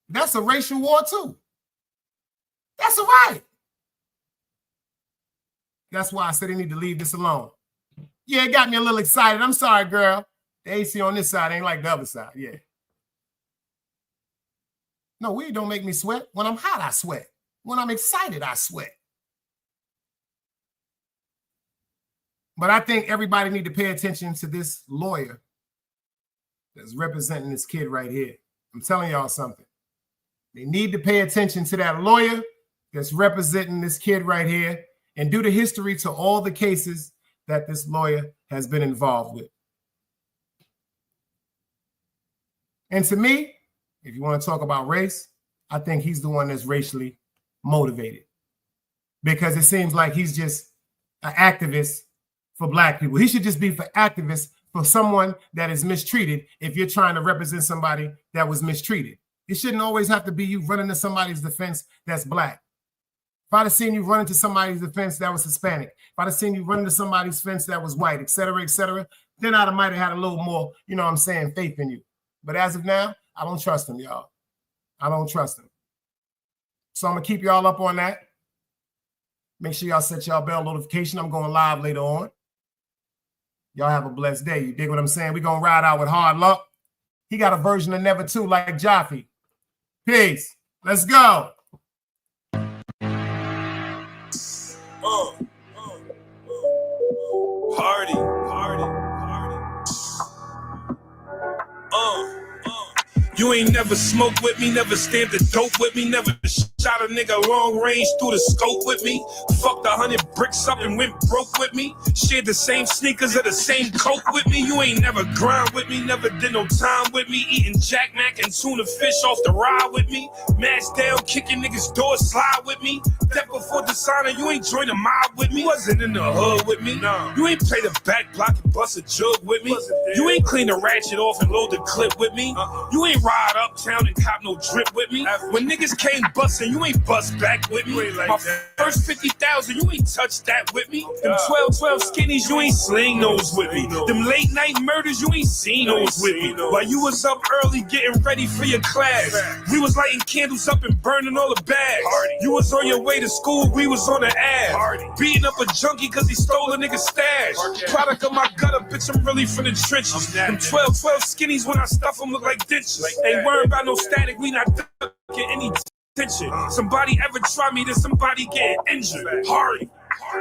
That's a racial war too. That's a riot. That's why I said they need to leave this alone. Yeah, it got me a little excited. I'm sorry, girl. The AC on this side ain't like the other side. Yeah. No, weed don't make me sweat. When I'm hot, I sweat. When I'm excited, I sweat. But I think everybody need to pay attention to this lawyer that's representing this kid right here. I'm telling y'all something. They need to pay attention to that lawyer that's representing this kid right here and do the history to all the cases that this lawyer has been involved with. And to me, if you want to talk about race, I think he's the one that's racially motivated because it seems like he's just an activist for black people. He should just be for activists for someone that is mistreated if you're trying to represent somebody that was mistreated. It shouldn't always have to be you running to somebody's defense that's black. If I'd have seen you run into somebody's defense that was Hispanic, if I'd have seen you run into somebody's defense that was white, et cetera, then I might have had a little more, you know what I'm saying, faith in you. But as of now, I don't trust him, y'all. I don't trust him. So I'm going to keep y'all up on that. Make sure y'all set y'all bell notification. I'm going live later on. Y'all have a blessed day. You dig what I'm saying? We're going to ride out with hard luck. He got a version of Never Two like Jaffe. Peace. Let's go. Party. You ain't never smoked with me, never stamped the dope with me, never shot a nigga long range through the scope with me. Fucked 100 bricks up and went broke with me. Shared the same sneakers or the same coat with me. You ain't never grind with me, never did no time with me. Eating Jack Mac and tuna fish off the ride with me. Mask down, kicking niggas' doors, slide with me. That before dishonor, you ain't joined a mob with me. Wasn't in the hood with me. No. You ain't play the back block and bust a jug with me. You ain't clean the ratchet off and load the clip with me. You ain't ride uptown and cop no drip with me. When niggas came bustin', you ain't bust back with me. Like my first 50,000, you ain't touched that with me. Them 12 skinnies, you ain't sling those with me. Them late night murders, you ain't seen those with me. While you was up early getting ready for your class, we was lighting candles up and burning all the bags. You was on your way to school, we was on the ass. Beating up a junkie cause he stole a nigga's stash. Product of my gutter, bitch, I'm really from the trenches. Them 12 skinnies, when I stuff them, look like ditches. Ain't worried about no static, we not getting any attention. Somebody ever try me, then somebody get injured. Hurry.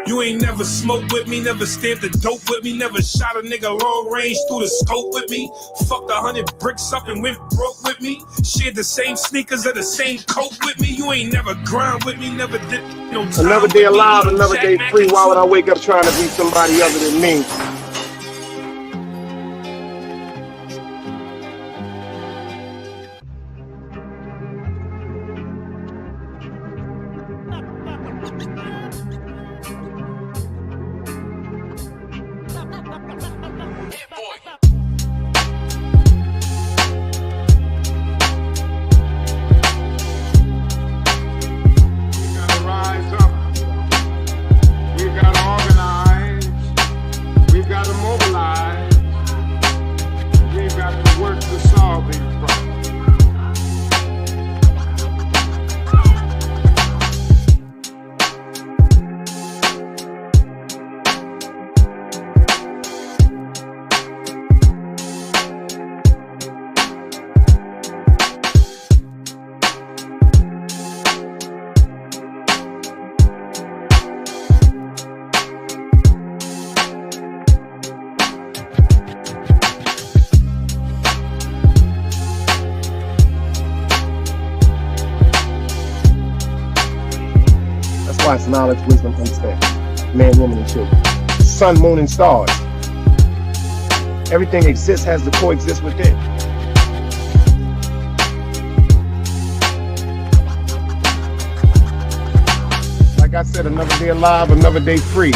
You ain't never smoked with me, never stamped the dope with me, never shot a nigga long range through the scope with me. Fucked 100 bricks up and went broke with me. Shared the same sneakers or the same coat with me. You ain't never grind with me, never did no time. Another day alive, another day free. Why would I wake up trying to be somebody other than me? It's knowledge, wisdom, understanding. Man, woman, and children. Sun, moon, and stars. Everything exists, has to coexist within. Like I said, another day alive, another day free.